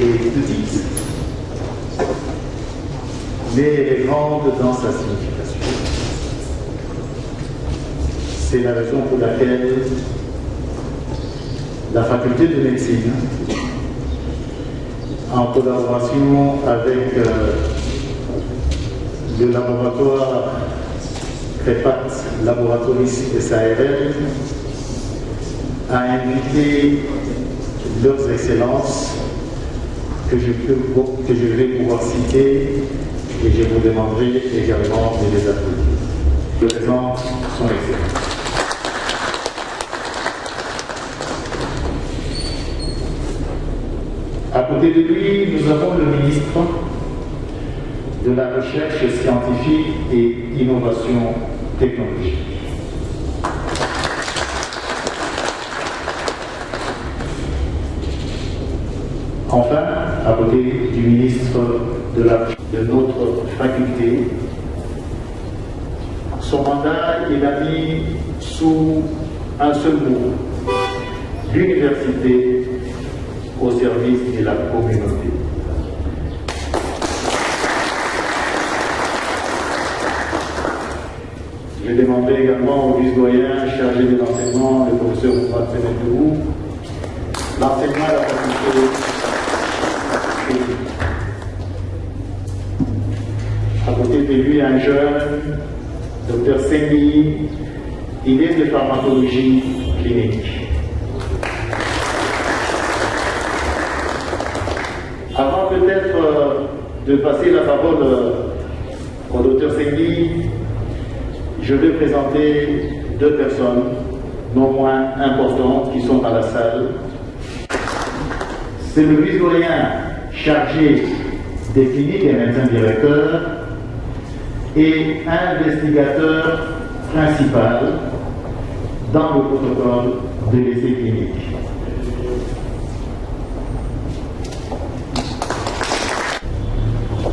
est petite, mais elle est grande dans sa signification. C'est la raison pour laquelle la faculté de médecine, en collaboration avec le laboratoire CREPAT, Laboratories SARL, a invité leurs excellences que je vais pouvoir citer et je vous demanderai également de les applaudir. Je présente son excellence. À côté de lui, nous avons le ministre de la Recherche scientifique et innovation technologique. Enfin, à côté du ministre de notre faculté, son mandat, il a mis sous un seul mot: l'université au service de la communauté. Je demanderai également au vice-doyen chargé de l'enseignement, le professeur Mourad Semedourou, l'enseignement à la faculté. À côté de lui, un jeune, Dr Sengi, il est de pharmacologie clinique. Avant peut-être de passer la parole au Dr Sengi, je vais présenter deux personnes non moins importantes qui sont à la salle. C'est le vice-doyen chargé des cliniques et médecin directeur et investigateur principal dans le protocole de l'essai clinique.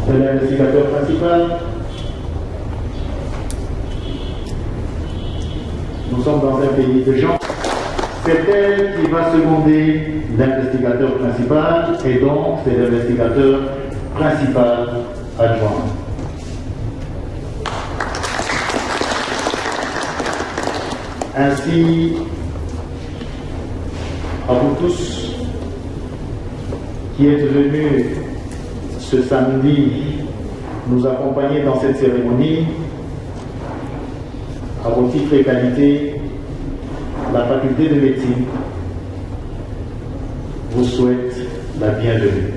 C'est l'investigateur principal. Nous sommes dans un pays de gens. C'est elle qui va seconder l'investigateur principal et donc c'est l'investigateur principal adjoint. Ainsi, à vous tous qui êtes venus ce samedi nous accompagner dans cette cérémonie, à vos titres et qualités, la faculté de médecine vous souhaite la bienvenue.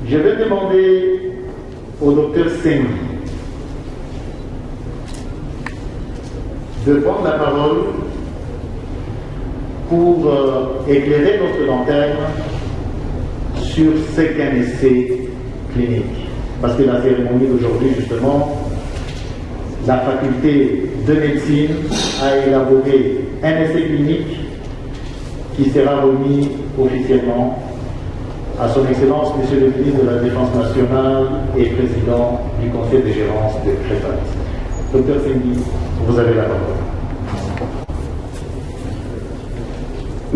Je vais demander au docteur Sengi de prendre la parole pour éclairer notre lanterne sur ce qu'un essai clinique. Parce que la cérémonie d'aujourd'hui, justement, la faculté de médecine a élaboré un essai clinique qui sera remis officiellement à son Excellence, Monsieur le ministre de la Défense nationale et président du Conseil de gérance de CREPAT. Docteur Sengi, vous avez la parole.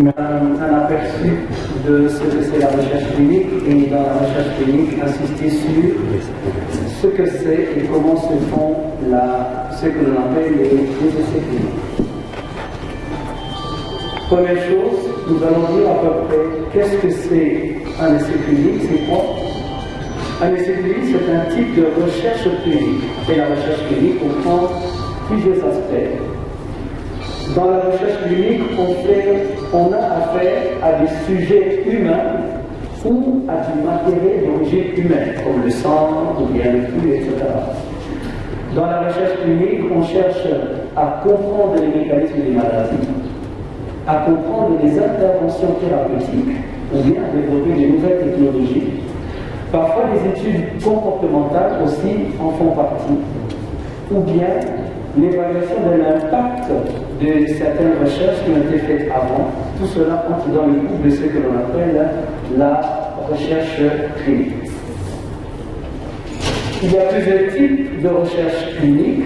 Un aperçu de ce que c'est la recherche clinique et dans la recherche clinique insister sur ce que c'est et comment se font ce que l'on appelle les essais cliniques. Première chose, nous allons dire à peu près qu'est-ce que c'est un essai clinique, c'est quoi? Un essai clinique, c'est un type de recherche clinique. Et la recherche clinique comprend plusieurs aspects. Dans la recherche clinique, on a affaire à des sujets humains ou à du matériel d'origine humaine, comme le sang ou bien le flux, etc. Dans la recherche clinique, on cherche à comprendre les mécanismes des maladies, à comprendre les interventions thérapeutiques ou bien à développer de nouvelles technologies. Parfois, les études comportementales aussi en font partie, ou bien l'évaluation de l'impact de certaines recherches qui ont été faites avant. Tout cela entre dans le groupe de ce que l'on appelle la recherche clinique. Il y a plusieurs types de recherche clinique.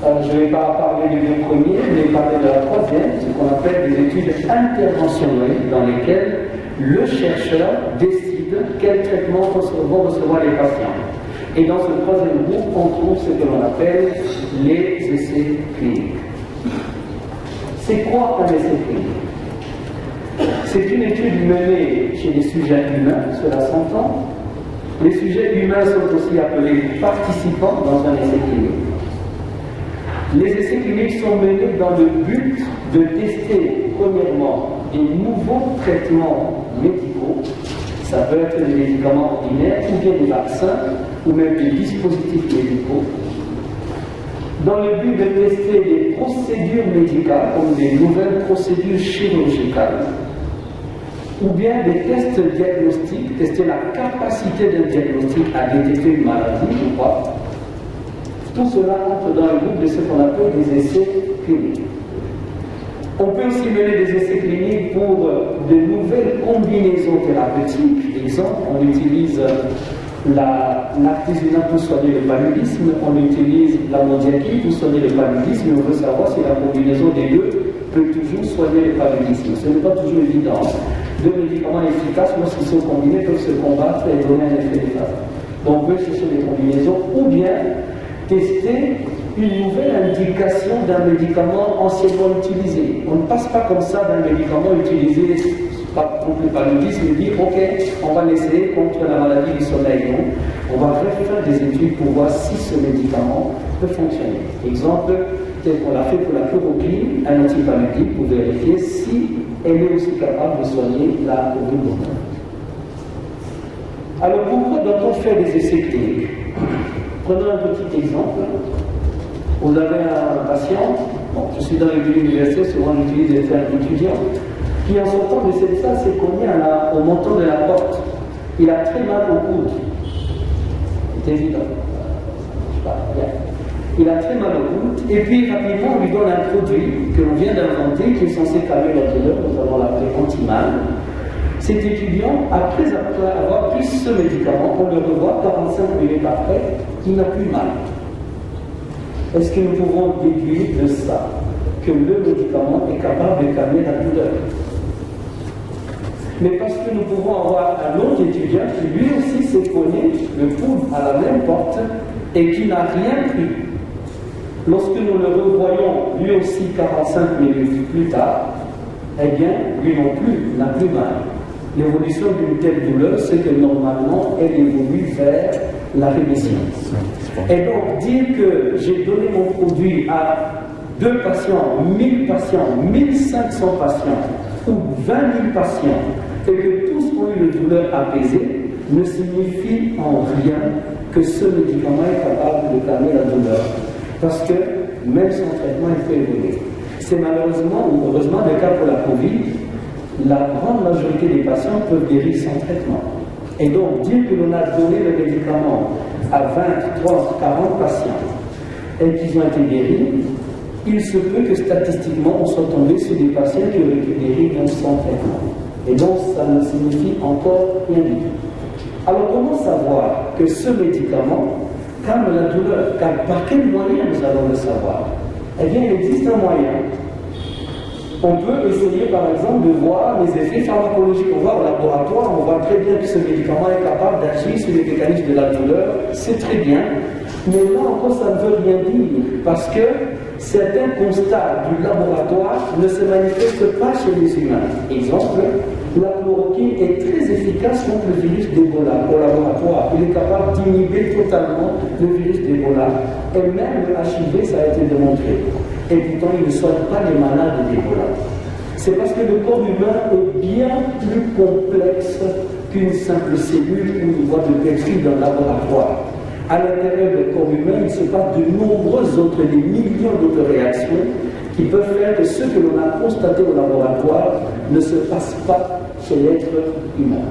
Je ne vais pas parler du deux premiers, mais parler de la troisième, ce qu'on appelle des études interventionnelles, dans lesquelles le chercheur décide quel traitement vont recevoir les patients. Et dans ce troisième groupe, on trouve ce que l'on appelle les essais cliniques. C'est quoi un essai clinique? C'est une étude menée chez les sujets humains, cela s'entend. Les sujets humains sont aussi appelés participants dans un essai clinique. Les essais cliniques sont menés dans le but de tester, premièrement, des nouveaux traitements médicaux. Ça peut être des médicaments ordinaires, ou bien des vaccins, ou même des dispositifs médicaux. Dans le but de tester des procédures médicales, comme des nouvelles procédures chirurgicales, ou bien des tests diagnostiques, tester la capacité d'un diagnostic à détecter une maladie ou pas. Tout cela entre dans le groupe de ce qu'on appelle des essais cliniques. On peut aussi mener des essais cliniques pour de nouvelles combinaisons thérapeutiques. Exemple, on utilise l'artésunate pour soigner le paludisme, on utilise l'ammoniaquine pour soigner le paludisme, et on veut savoir si la combinaison des deux peut toujours soigner le paludisme. Ce n'est pas toujours évident. Deux médicaments efficaces, lorsqu'ils sont combinés, peuvent se combattre et donner un effet néfaste. Donc on peut chercher des combinaisons, ou bien tester une nouvelle indication d'un médicament anciennement utilisé. On ne passe pas comme ça d'un médicament utilisé contre le paludisme et dire ok, on va l'essayer contre la maladie du sommeil. Non, on va faire des études pour voir si ce médicament peut fonctionner. Exemple, tel qu'on l'a fait pour la chloroquine, un antipaludique, pour vérifier si elle est aussi capable de soigner la COVID-19. Alors pourquoi doit-on faire des essais cliniques? Prenons un petit exemple. Vous avez un patient, bon, je suis dans l'université, souvent j'utilise des termes étudiants, qui en sortant de cette salle s'est cogné au montant de la porte. Il a très mal au coude. C'est évident. Il a très mal au coude, et puis rapidement on lui donne un produit que l'on vient d'inventer, qui est censé calmer la douleur, nous allons l'appeler anti-mal. Cet étudiant, après avoir pris ce médicament, on le revoit 45 minutes après, il n'a plus mal. Est-ce que nous pouvons déduire de ça que le médicament est capable de calmer la douleur? Mais parce que nous pouvons avoir un autre étudiant qui lui aussi s'est cogné le coude à la même porte et qui n'a rien pris. Lorsque nous le revoyons lui aussi 45 minutes plus tard, eh bien, lui non plus n'a plus mal. L'évolution d'une telle douleur, c'est que normalement, elle évolue vers la rémission. Et donc, dire que j'ai donné mon produit à 2 patients, 1000 patients, 1500 patients ou 20 000 patients, et que tous ont eu une douleur apaisée, ne signifie en rien que ce médicament est capable de calmer la douleur. Parce que même son traitement, il peut évoluer. C'est malheureusement ou heureusement le cas pour la Covid. La grande majorité des patients peuvent guérir sans traitement. Et donc, dire que l'on a donné le médicament à 20, 30, 40 patients et qu'ils ont été guéris, il se peut que statistiquement, on soit tombé sur des patients qui auraient été guéris même sans traitement. Et donc, ça ne signifie encore rien du tout. Alors, comment savoir que ce médicament calme la douleur? Car par quel moyen nous allons le savoir? Eh bien, il existe un moyen. On peut essayer par exemple de voir les effets pharmacologiques. On voit au laboratoire, on voit très bien que ce médicament est capable d'agir sur les mécanismes de la douleur, c'est très bien. Mais là encore, ça ne veut rien dire, parce que certains constats du laboratoire ne se manifestent pas chez les humains. Exemple, la chloroquine est très efficace contre le virus d'Ebola au laboratoire. Il est capable d'inhiber totalement le virus d'Ebola. Et même le HIV, ça a été démontré. Et pourtant, il ne soigne pas les malades d'Ebola. C'est parce que le corps humain est bien plus complexe qu'une simple cellule ou une boîte de pétri dans le laboratoire. À l'intérieur du corps humain, il se passe de nombreuses autres, des millions d'autres réactions qui peuvent faire que ce que l'on a constaté au laboratoire ne se passe pas chez l'être humain.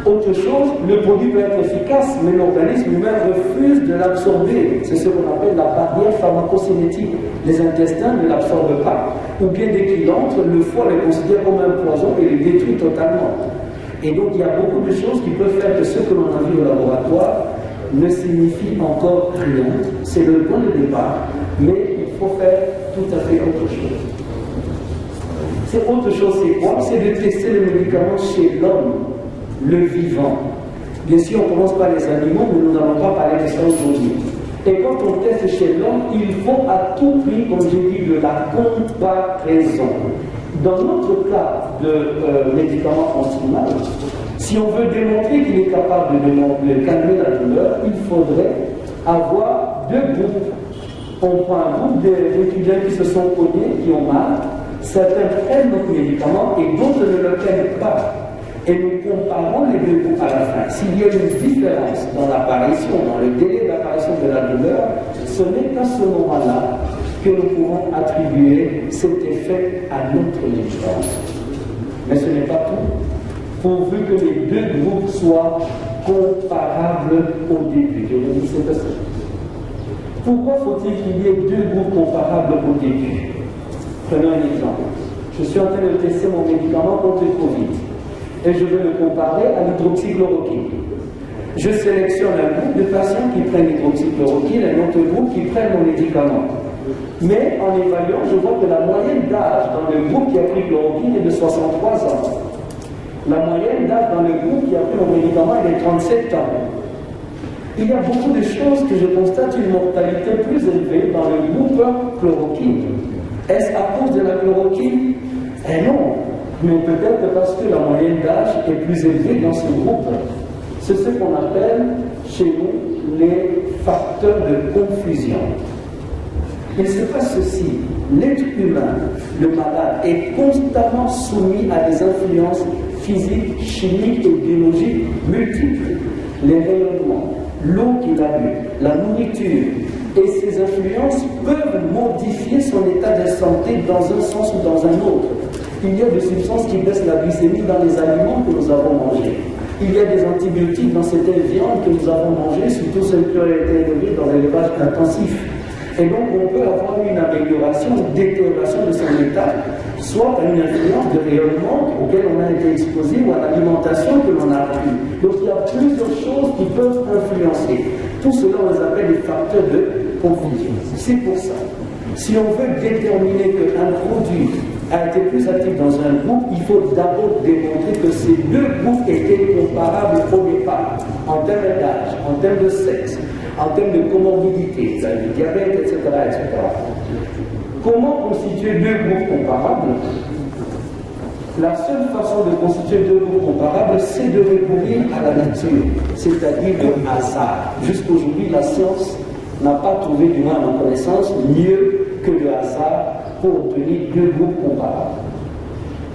Autre chose, le produit peut être efficace, mais l'organisme humain refuse de l'absorber. C'est ce qu'on appelle la barrière pharmacocinétique. Les intestins ne l'absorbent pas. Ou bien dès qu'il entre, le foie le considère comme un poison et le détruit totalement. Et donc il y a beaucoup de choses qui peuvent faire que ce que l'on a vu au laboratoire ne signifie encore rien. C'est le point de départ, mais faut faire tout à fait autre chose. C'est autre chose, c'est quoi? C'est de tester le médicament chez l'homme, le vivant. Bien sûr, on commence par les animaux, mais nous n'allons pas parler de ça aujourd'hui. Et quand on teste chez l'homme, il faut à tout prix, comme j'ai dit, de la comparaison. Dans notre cas de médicament antimal, si on veut démontrer qu'il est capable de calmer la douleur, il faudrait avoir deux groupes. On prend un groupe d'étudiants qui se sont cognés, qui ont mal, certains prennent notre médicament et d'autres ne le prennent pas. Et nous comparons les deux groupes à la fin. S'il y a une différence dans l'apparition, dans le délai d'apparition de la douleur, ce n'est qu'à ce moment-là que nous pouvons attribuer cet effet à notre médicament. Mais ce n'est pas tout. Pourvu que les deux groupes soient comparables au début. Je vous dis, c'est ça. Pourquoi faut-il qu'il y ait deux groupes comparables au début? Prenons un exemple. Je suis en train de tester mon médicament contre le Covid et je vais le comparer à l'hydroxychloroquine. Je sélectionne un groupe de patients qui prennent l'hydroxychloroquine et un autre groupe qui prennent mon médicament. Mais en évaluant, je vois que la moyenne d'âge dans le groupe qui a pris chloroquine est de 63 ans. La moyenne d'âge dans le groupe qui a pris mon médicament est de 37 ans. Il y a beaucoup de choses que je constate une mortalité plus élevée dans le groupe chloroquine. Est-ce à cause de la chloroquine? Eh non, mais peut-être parce que la moyenne d'âge est plus élevée dans ce groupe. C'est ce qu'on appelle chez nous les facteurs de confusion. Il se passe ceci, l'être humain, le malade, est constamment soumis à des influences physiques, chimiques et biologiques multiples. Les rayonnements, l'eau qu'il a bu, la nourriture et ces influences peuvent modifier son état de santé dans un sens ou dans un autre. Il y a des substances qui baissent la glycémie dans les aliments que nous avons mangés. Il y a des antibiotiques dans certaines viandes que nous avons mangées, surtout celles qui ont été élevées dans l'élevage intensif. Et donc on peut avoir une amélioration, une détérioration de son état, soit à une influence de rayonnement auquel on a été exposé ou à l'alimentation que l'on a pris. Donc il y a plusieurs choses qui peuvent influencer. Tout cela, on les appelle des facteurs de confusion. C'est pour ça. Si on veut déterminer qu'un produit a été plus actif dans un groupe, il faut d'abord démontrer que ces deux groupes étaient comparables au départ, en termes d'âge, en termes de sexe, en termes de comorbidité, du diabète, etc., etc. Comment constituer deux groupes comparables? La seule façon de constituer deux groupes comparables, c'est de recourir à la nature, c'est-à-dire le hasard. Jusqu'aujourd'hui, la science n'a pas trouvé, du moins à ma connaissance, mieux que le hasard pour obtenir deux groupes comparables.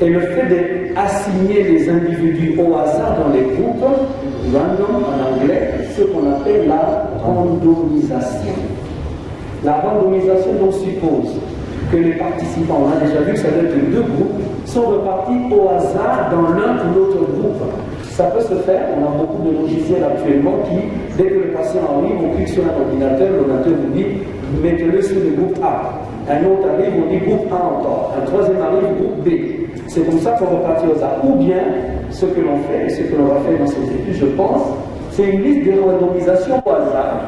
Et le fait d'assigner les individus au hasard dans les groupes, random en anglais, ce qu'on appelle la randomisation. La randomisation donc suppose que les participants, on a déjà vu que ça doit être deux groupes, sont repartis au hasard dans l'un ou l'autre groupe. Ça peut se faire, on a beaucoup de logiciels actuellement qui, dès que le patient arrive, on clique sur un ordinateur, l'ordinateur vous dit mettez-le sur le groupe A. Un autre arrive, on dit groupe A encore. Un troisième arrive, groupe B. C'est comme ça qu'on repartit au hasard. Ou bien, ce que l'on fait, et ce que l'on va faire dans cette étude, je pense, c'est une liste de randomisation au hasard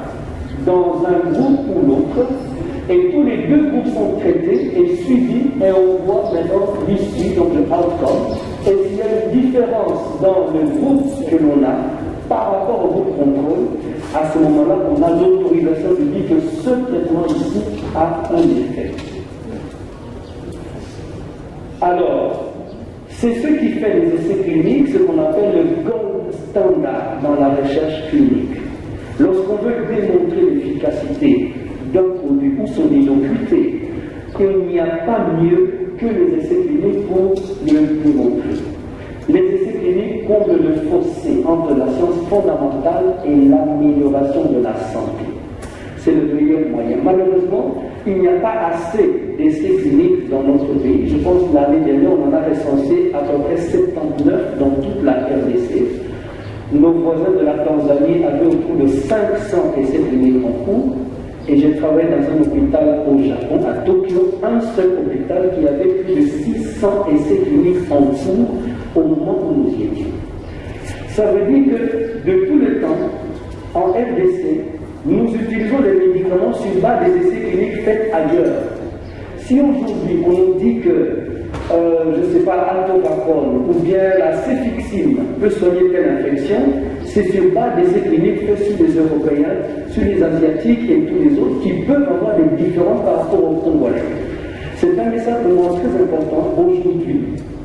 dans un groupe ou l'autre, et tous les deux groupes sont traités et suivis, et on voit maintenant l'issue, donc le outcome. Et s'il y a une différence dans le groupe que l'on a par rapport au groupe contrôle, à ce moment-là, on a l'autorisation de dire que ce traitement ici a un effet. Alors, c'est ce qui fait les essais cliniques, ce qu'on appelle le gold standard dans la recherche clinique. Lorsqu'on veut démontrer l'efficacité d'un produit ou son innocuité, il n'y a pas mieux que les essais cliniques pour le démontrer. Les essais cliniques comblent le fossé entre la science fondamentale et l'amélioration de la santé. C'est le meilleur moyen. Malheureusement, il n'y a pas assez d'essais cliniques dans notre pays. Je pense que l'année dernière, on en a recensé à peu près 79 dans toute la RDC. Nos voisins de la Tanzanie avaient autour de 500 essais cliniques en cours. Et j'ai travaillé dans un hôpital au Japon, à Tokyo, un seul hôpital qui avait plus de 600 essais cliniques en cours au moment où nous y étions. Ça veut dire que de tout le temps, en RDC, Nous utilisons les médicaments sur base des essais cliniques faits ailleurs. Si aujourd'hui on nous dit que, je ne sais pas, l'altopacone ou bien la céfixime peut soigner telle infection, c'est sur base des essais cliniques faits sur les Européens, sur les Asiatiques et tous les autres qui peuvent avoir des différences par rapport aux Congolais. C'est un message pour moi très important aujourd'hui.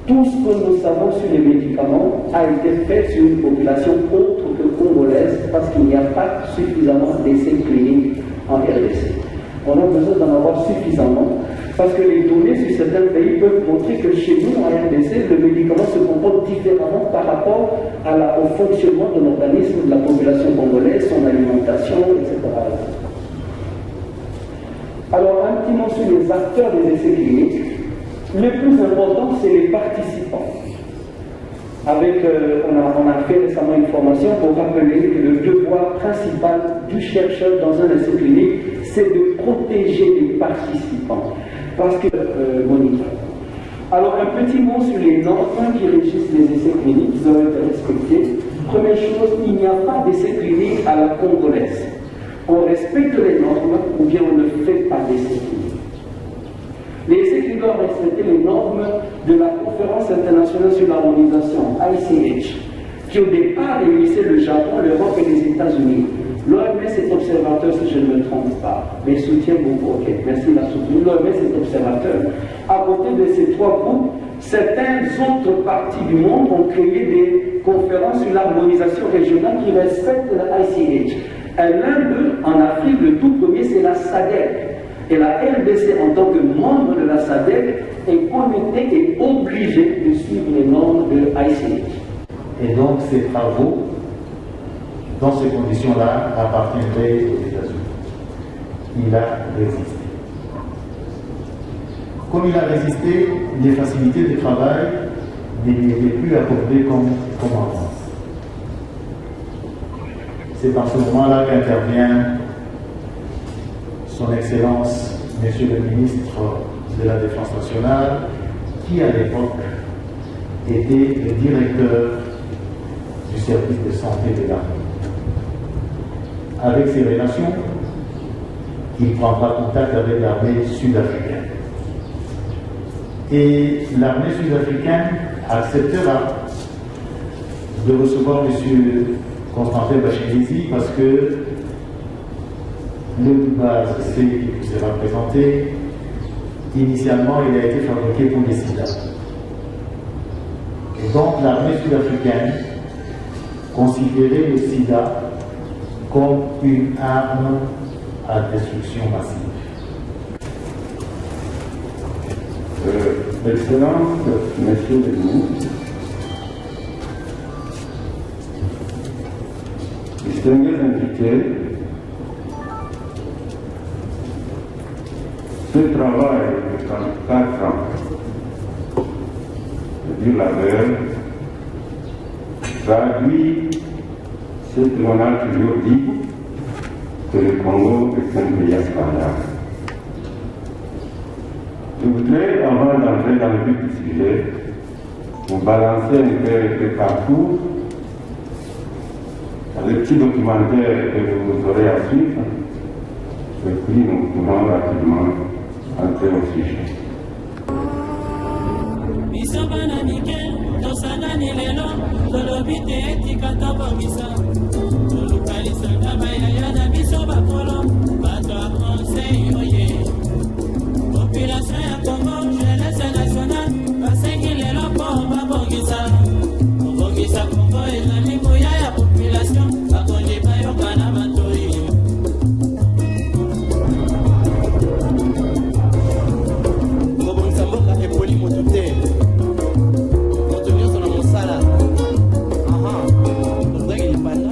Tout ce que nous savons sur les médicaments a été fait sur une population autre que congolaise parce qu'il n'y a pas suffisamment d'essais cliniques en RDC. On a besoin d'en avoir suffisamment parce que les données sur certains pays peuvent montrer que chez nous, en RDC, le médicament se comporte différemment par rapport au fonctionnement de l'organisme de la population congolaise, son alimentation, etc. Alors, un petit mot sur les acteurs des essais cliniques. Le plus important, c'est les participants. On a fait récemment une formation pour rappeler que le devoir principal du chercheur dans un essai clinique, c'est de protéger les participants. Parce que, Monique. Alors, un petit mot sur les normes qui régissent les essais cliniques, qui doivent être respectés. Première chose, il n'y a pas d'essai clinique à la congolaise. On respecte les normes ou bien on ne fait pas d'essai clinique. Les essais cliniques doivent respecter les normes de la Conférence internationale sur l'harmonisation, ICH, qui au départ réunissait le Japon, l'Europe et les États-Unis. L'OMS est observateur, si je ne me trompe pas, mais soutient beaucoup. Ok, merci de la soutenir. L'OMS est observateur. À côté de ces trois groupes, certaines autres parties du monde ont créé des conférences sur l'harmonisation régionale qui respectent la ICH. L'un d'eux, en Afrique, le tout premier, c'est la SADC. Et la RDC, en tant que membre de la SADC, est connectée et obligée de suivre les normes de ICH. Et donc, ces travaux, dans ces conditions-là, appartiendraient aux États-Unis. Il a résisté. Comme il a résisté, les facilités de travail ne lui étaient plus accordées comme avant. C'est en ce moment-là qu'intervient Son Excellence, Monsieur le ministre de la Défense nationale, qui à l'époque était le directeur du service de santé de l'armée. Avec ses relations, il prendra contact avec l'armée sud-africaine. Et l'armée sud-africaine acceptera de recevoir M. Constantin Bachilizi parce que le base C qui vous sera présenté, initialement il a été fabriqué pour les sida. Et donc l'armée sud-africaine considérait le sida comme une arme à destruction massive. Excellences, Messieurs les ministres, distingués invités, ce travail de 34 ans, de dire la veille, traduit ce que l'on a toujours dit, que le Congo est un pays scandale. Je voudrais, avant d'entrer dans le vif du sujet, vous balancer un peu de parcours, le petit documentaire que vous aurez à suivre, et puis nous pouvons rapidement entrer au sujet. Population ya Congo, jeunesse nationale, parce qu'il est là pour Babongisa. Babongisa Congo et la Mikoya ya population, Bakonde Bayo Kanamatori. Babongisa Mboka et Poli Motote. Motonio son amosala. Aha, on dirait qu'il est pas là.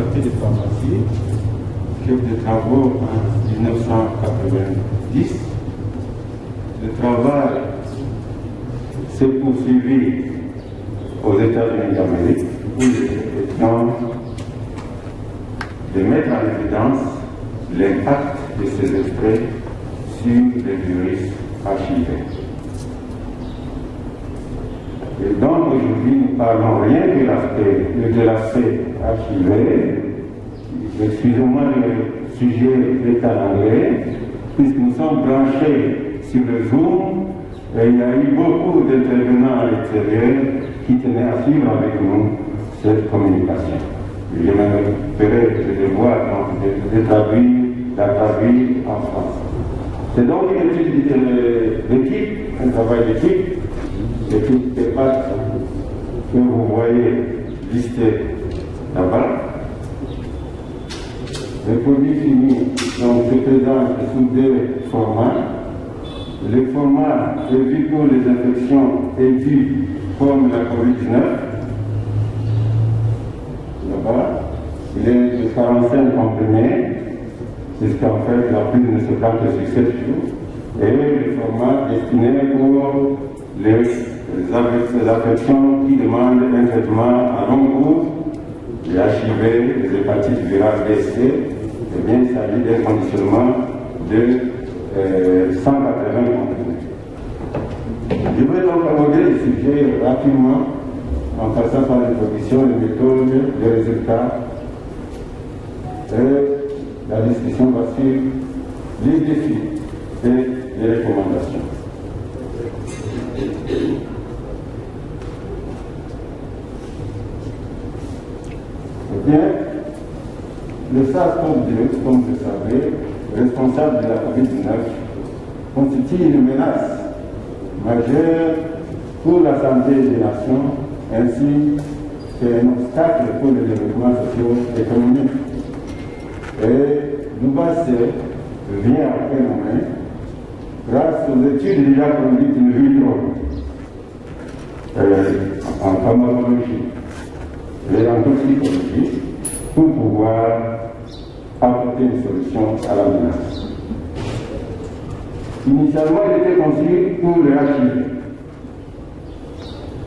faculté de pharmacie, chef de travaux en 1990. Le travail s'est poursuivi aux États-Unis d'Amérique, où il était question de mettre en évidence l'impact de ces extraits sur les virus archivés. Et donc aujourd'hui, nous parlons rien de l'aspect archivé. Excusez-moi, le sujet est en anglais, puisque nous sommes branchés sur le Zoom, et il y a eu beaucoup d'intervenants à l'extérieur qui tenaient à suivre avec nous cette communication. Je m'intéresserai de devoir de la traduire en français. C'est donc une étude d'équipe, un travail d'équipe, l'équipe TEPAC que vous voyez listé là-bas. Le produit fini donc, se présente sous deux formats. Le format prévu pour les infections aiguës comme la COVID-19. Là-bas, il est de 45 comprimés, puisqu'en fait la prise ne se prend que sur 7 jours. Et le format destiné pour les affections qui demandent un traitement à long cours, les HIV, les hépatites virales B, C, eh bien, il s'agit d'un conditionnement de 180 comprimés. Je vais donc aborder le sujet rapidement en passant par l'introduction, les méthodes, les résultats. Et la discussion va suivre les défis et les recommandations. Eh bien, le SARS-CoV-2, comme vous le savez, responsable de la COVID-19, constitue une menace majeure pour la santé des nations, ainsi qu'un obstacle pour le développement socio-économique. Et l'UBAC vient à phénomène grâce aux études déjà conduites in vitro en pharmacologie et en toxicologie pour pouvoir apporter une solution à la menace. Initialement, il était conçu pour le HIV.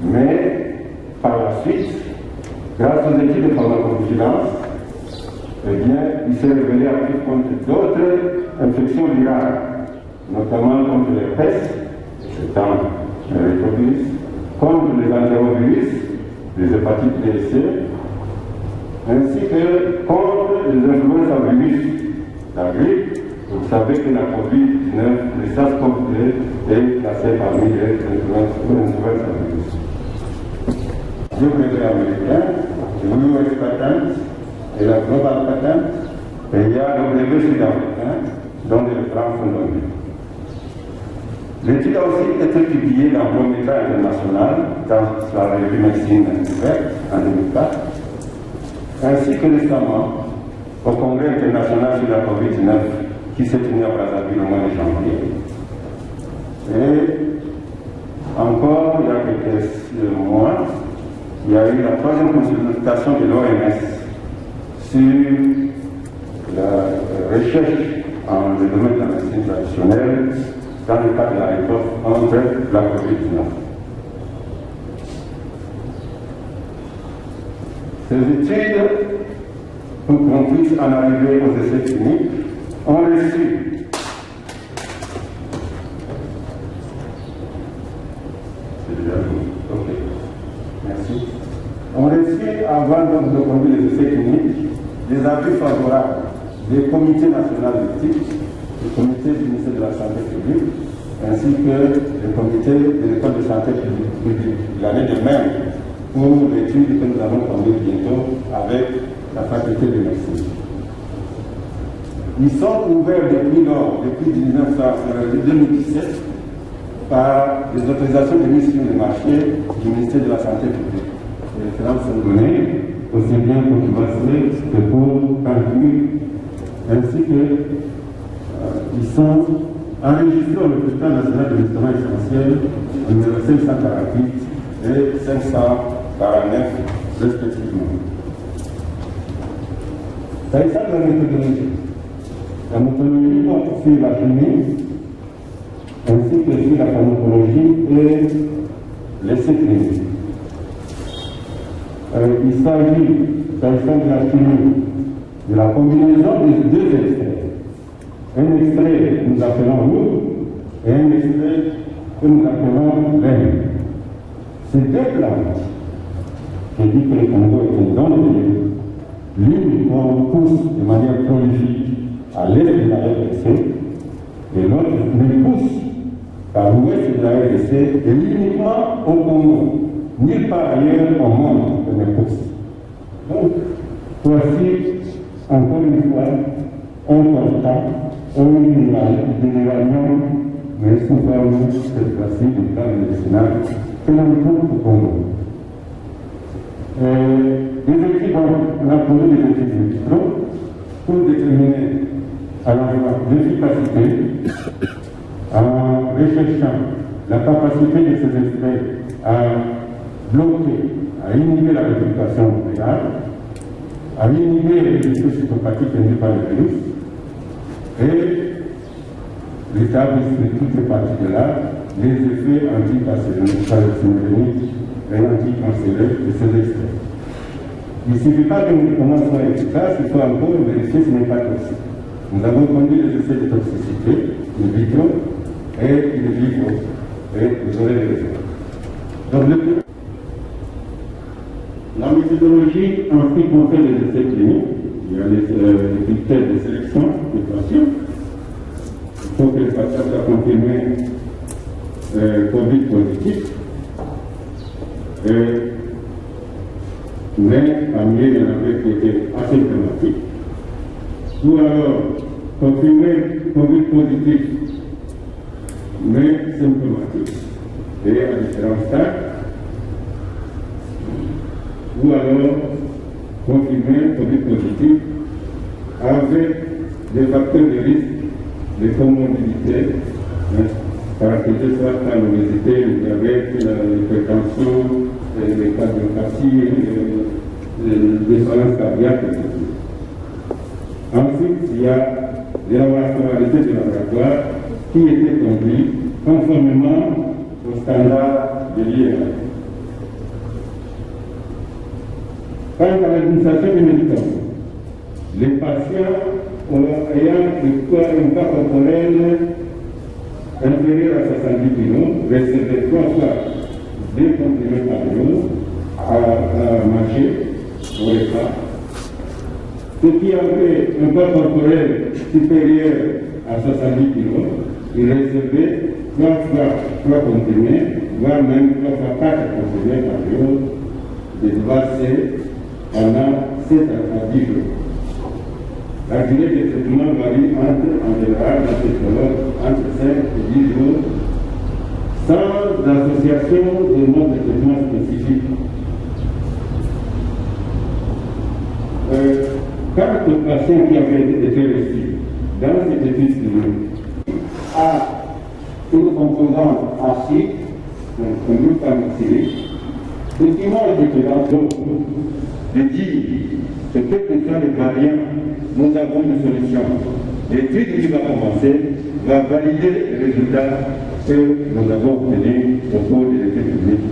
Mais, par la suite, grâce aux études de pharmacovigilance, eh bien, il s'est révélé actif contre d'autres infections virales, notamment contre les pestes, étant un rétrovirus, contre les entérovirus, les hépatites B et C, ainsi que contre les influenza-virus, la grippe. Vous savez que la COVID-19, le SARS-CoV-2 est classé parmi les influenza-virus. Le brevet américain, le US Patent et la Global Patent, et il y a le brevet sud-américain, dont les France sont donnés. L'étude a aussi été publiée dans Biométra International, dans la revue Médecine ouverte en 2004, ainsi que récemment au Congrès international sur la COVID-19 qui s'est tenu à Brazzaville au mois de janvier. Et encore, il y a quelques mois, il y a eu la troisième consultation de l'OMS sur la recherche en le domaine de la médecine traditionnelle dans le cadre de la réponse contre la COVID-19. Ces études, pour qu'on puisse en arriver aux essais cliniques, ont reçu merci. On reçut, avant de conduire les essais cliniques, des avis favorables des comités nationaux d'éthique, du comité du ministère de la Santé publique, ainsi que le comité de l'école de santé publique. L'année de même pour l'étude que nous allons conduire bientôt avec la faculté de médecine. Ils sont ouverts depuis 2017, par les autorisations de mise sur le marché du ministère de la Santé publique. Les références sont données, aussi bien pour Kibassé que pour Cancun, ainsi que ils sont enregistrés au répertoire national de médicaments essentiels, numéro 548 et 549, respectivement. C'est ça la méthodologie. La méthodologie porte sur la chimie, ainsi que sur la pharmacologie et l'essai clinique. Il s'agit, s'agissant de la chimie, de la combinaison des deux extraits. Un extrait que nous appelons l'eau et un extrait que nous appelons l'air. Ces deux plantes, je dis que le Congo est dans le milieu, l'une qu'on pousse de manière prolifique à l'est de la RDC et l'autre ne pousse par l'ouest de la RDC et uniquement au Congo. Nulle part ailleurs au monde ne pousse. Donc, voici encore une fois un constat, un évaluation, mais souvent cette fois-ci du plan médicinal que l'on trouve au Congo. Des équipes, on a posé des études in vitro pour déterminer à la fois l'efficacité en recherchant la capacité de ces extraits à bloquer, à inhiber la réplication virale, à inhiber les effets cytopathiques induits par le virus, et l'établissement de toutes ces parties-là, les effets anti-carcinogéniques et anti-cancéreux de ces extraits. Il ne suffit pas que nous commençons à efficace, il faut encore vérifier si ce n'est pas toxique. Nous avons conduit les essais de toxicité, in vitro et in vivo, et vous aurez les résultats. Donc, la méthodologie en ce qui concerne les essais cliniques, il y a les critères de sélection des patients. Il faut que le patient soit confirmé Covid positif. Mais parmi eux, il y en avait qui étaient asymptomatiques. Ou alors, confirmé Covid positif, mais symptomatique, et à différents stades. Ou alors confirmer Covid positif avec des facteurs de risque de comorbidité, caractérisés soit par l'obésité, le diabète, l'hypertension, les cardiopathies, les défaillances cardiaques, etc. Ensuite, il y a des laboratoires de laboratoire qui étaient conduits conformément au standard de l'IRA. Quant à l'administration des médicaments, les patients ayant un poids corporel inférieur à 70 kg recevaient 3 fois 2 comprimés par jour à marcher au repas. Ceux qui avaient un poids corporel supérieur à 70 kg, ils recevaient 3 fois 3 comprimés, voire même 3 fois 4 comprimés par jour de C pendant 7 à 10 jours. La durée de traitement varie en général, entre 5 et 10 jours, sans association de mode de traitement spécifique. Quant aux patients qui avaient été reçus dans cette étude clinique à une composante acide, un groupe carboxylique, ce qui m'a été de dire que quels que soient les variants, nous avons une solution. L'étude qui va commencer va valider les résultats que nous avons obtenus au cours de l'étude publique.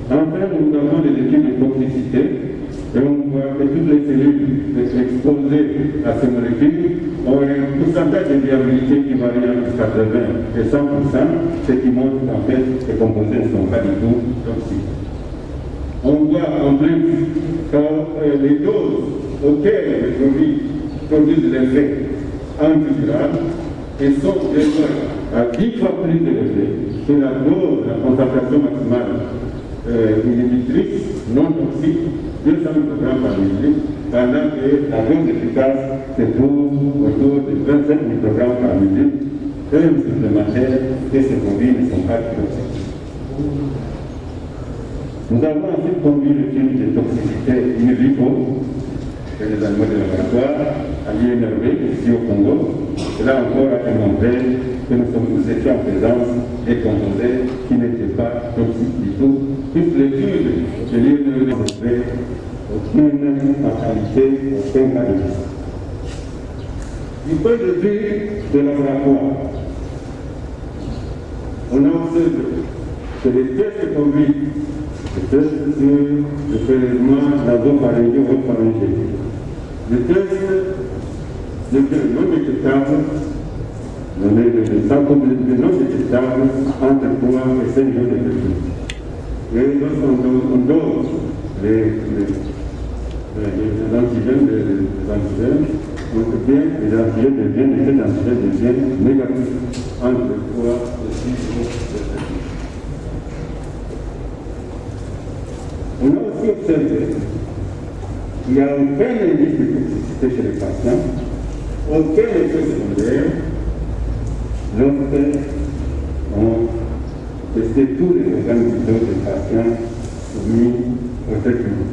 Enfin, nous avons des études de toxicité et on voit que toutes les cellules exposées à ces molécules ont un pourcentage de viabilité qui varie entre 80 et 100%, ce qui montre qu'en fait, ces composés ne sont pas du tout toxiques. On voit en plus que les doses auxquelles les produits produisent l'effet antiviral et sont déjà à 10 fois plus élevées que la dose, la concentration maximale inhibitrice non toxique, 200 microgrammes par millilitre, pendant que la dose efficace se trouve autour de 25 microgrammes par millilitre, preuve supplémentaire que ces produits ne sont pas toxiques. Nous avons ensuite conduit l'étude de toxicité in vivo chez les animaux de laboratoire à l'INRB, ici au Congo. Et là encore, a démontré que nous étions en présence des composés qui n'étaient pas toxiques du tout. Toute l'étude de l'INRB aucune fatalité, aucun cas de risque. Du point de vue de laboratoire, on a observé que les tests conduits, les tests sur le prélèvement nasopharyngé ou pharyngé, les tests de non détectables, les sarcoplasmes non détectables entre 3 et 5 jours de vie. Et lorsqu'on dose les antigènes, on peut bien, les antigènes deviennent négatifs entre 3 et 6 jours de vie. On a aussi observé qu'il n'y a aucun indice de toxicité chez les patients, aucun effet secondaire, lorsqu'on testé tous les organes vitaux des patients soumis au traitement.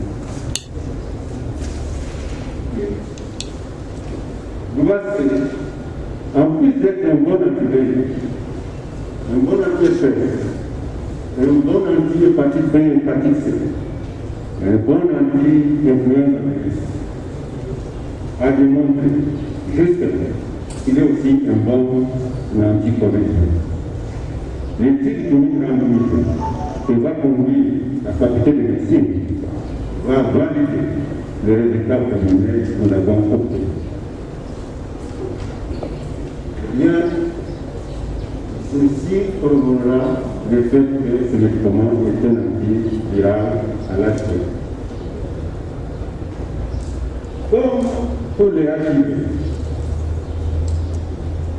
En plus d'être un bon antibiotique, un bon anti-hépatite, un bon anti-hépatite B et hépatite C, un bon anti-influenza a démontré jusque-là qu'il est aussi un bon anti-Covid. L'étude clinique randomisée qui va conduire la faculté de médecine va valider les résultats préliminaires que nous avons obtenus. Bien, ceci corroborera le fait que ce médicament est un antiviral à l'aspect. Comme pour les HIV,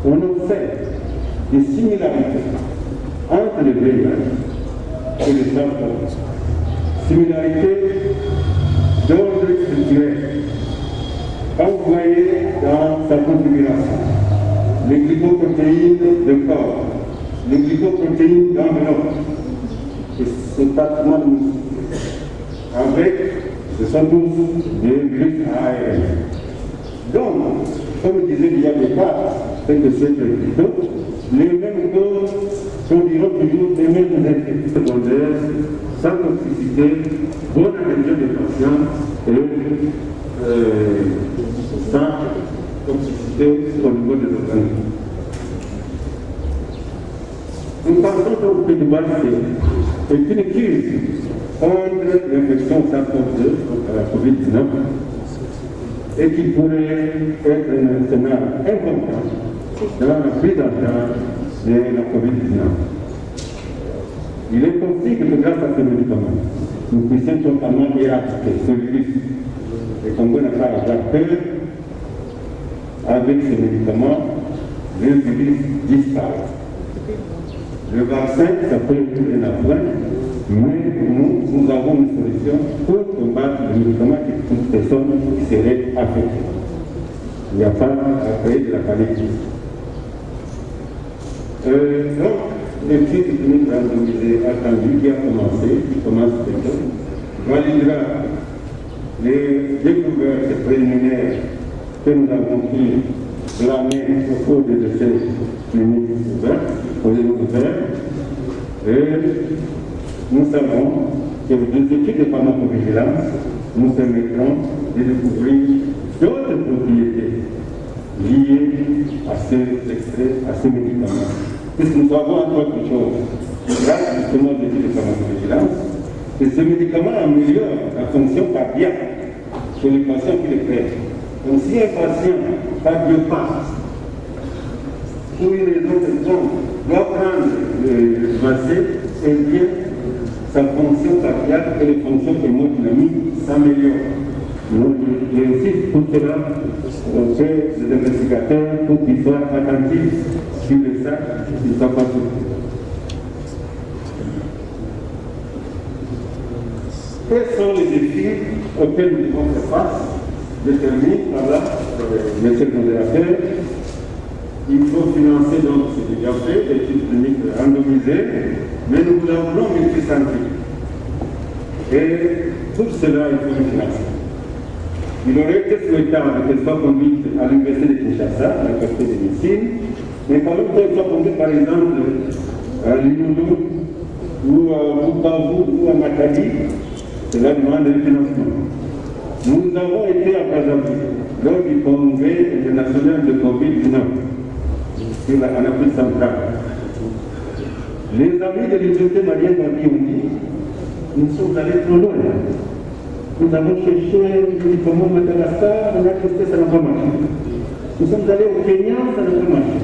on observe des similarités entre les VIH et les SARS-CoV. Similarités d'ordre structurel. Quand vous voyez dans sa configuration, les glycoprotéines de corps, les glycoprotéines d'enveloppe, c'est pratiquement avec, ce sont tous des virus ARN. Donc, comme disait il y a des cas, c'est que c'est plutôt les mêmes causes produiront toujours les mêmes effets secondaires, sans toxicité, bonne adhésion des patients et sans toxicité au niveau des organismes. Nous pensons que le Pays-Bas est une crise contre l'infection SARS-CoV-2, la COVID-19, et qui pourrait être un scénario important dans la prise en charge de la COVID-19. Il est possible que grâce à ces médicaments, nous puissions totalement éradiquer ce virus et qu'on n'a pas à avoir peur. Avec ces médicaments, le virus disparaît. Le vaccin, ça peut être un appoint, mais nous avons une solution pour combattre les médicaments de toute personne qui serait affectée. Il n'y a pas à créer de la panique. Donc, l'étude clinique randomisée attendue qui a commencé, qui commence bientôt, validera les découvertes préliminaires que nous avons pu glaner au cours des essais cliniques ouverts, et nous savons que des études de pharmacovigilance nous permettront de découvrir d'autres propriétés liées à ces extraits, à ces médicaments. Puisque nous savons encore quelque chose, grâce justement aux études de pharmacovigilance, que ces médicaments améliorent la fonction cardiaque chez les patients qui les prennent. Donc si un patient cardiopathe, pour une raison quelconque, doit prendre le vaccin, eh bien, sa fonction cardiaque et les fonctions hémodynamiques s'améliorent. Donc, il y a aussi pour cela, on fait des investigateurs pour qu'ils soient attentifs sur le sac, qu'ils ne soient pas surpris. Quels sont les défis auxquels nous devons faire face? Déterminés par là, monsieur le modérateur. Il faut financer donc ce déjà fait, l'étude clinique randomisée, mais nous voulons multicentrique. Et tout cela, il faut le financer. Il aurait été souhaitable qu'elle soit conduite à l'université de Kinshasa, à la faculté de médecine, mais par exemple qu'elle soit conduite par exemple à Limoudou, ou à Bukavu, ou à Matadi, cela demande un financement. Nous avons été à Brazzaville lors du congrès international de Covid-19 en Afrique centrale. Les amis de l'université Marianne Gabi ont dit, nous sommes allés trop loin. Nous avons cherché le médicament Madagascar, on a testé, ça n'a pas marché. Nous sommes allés au Kenya, ça n'a pas marché.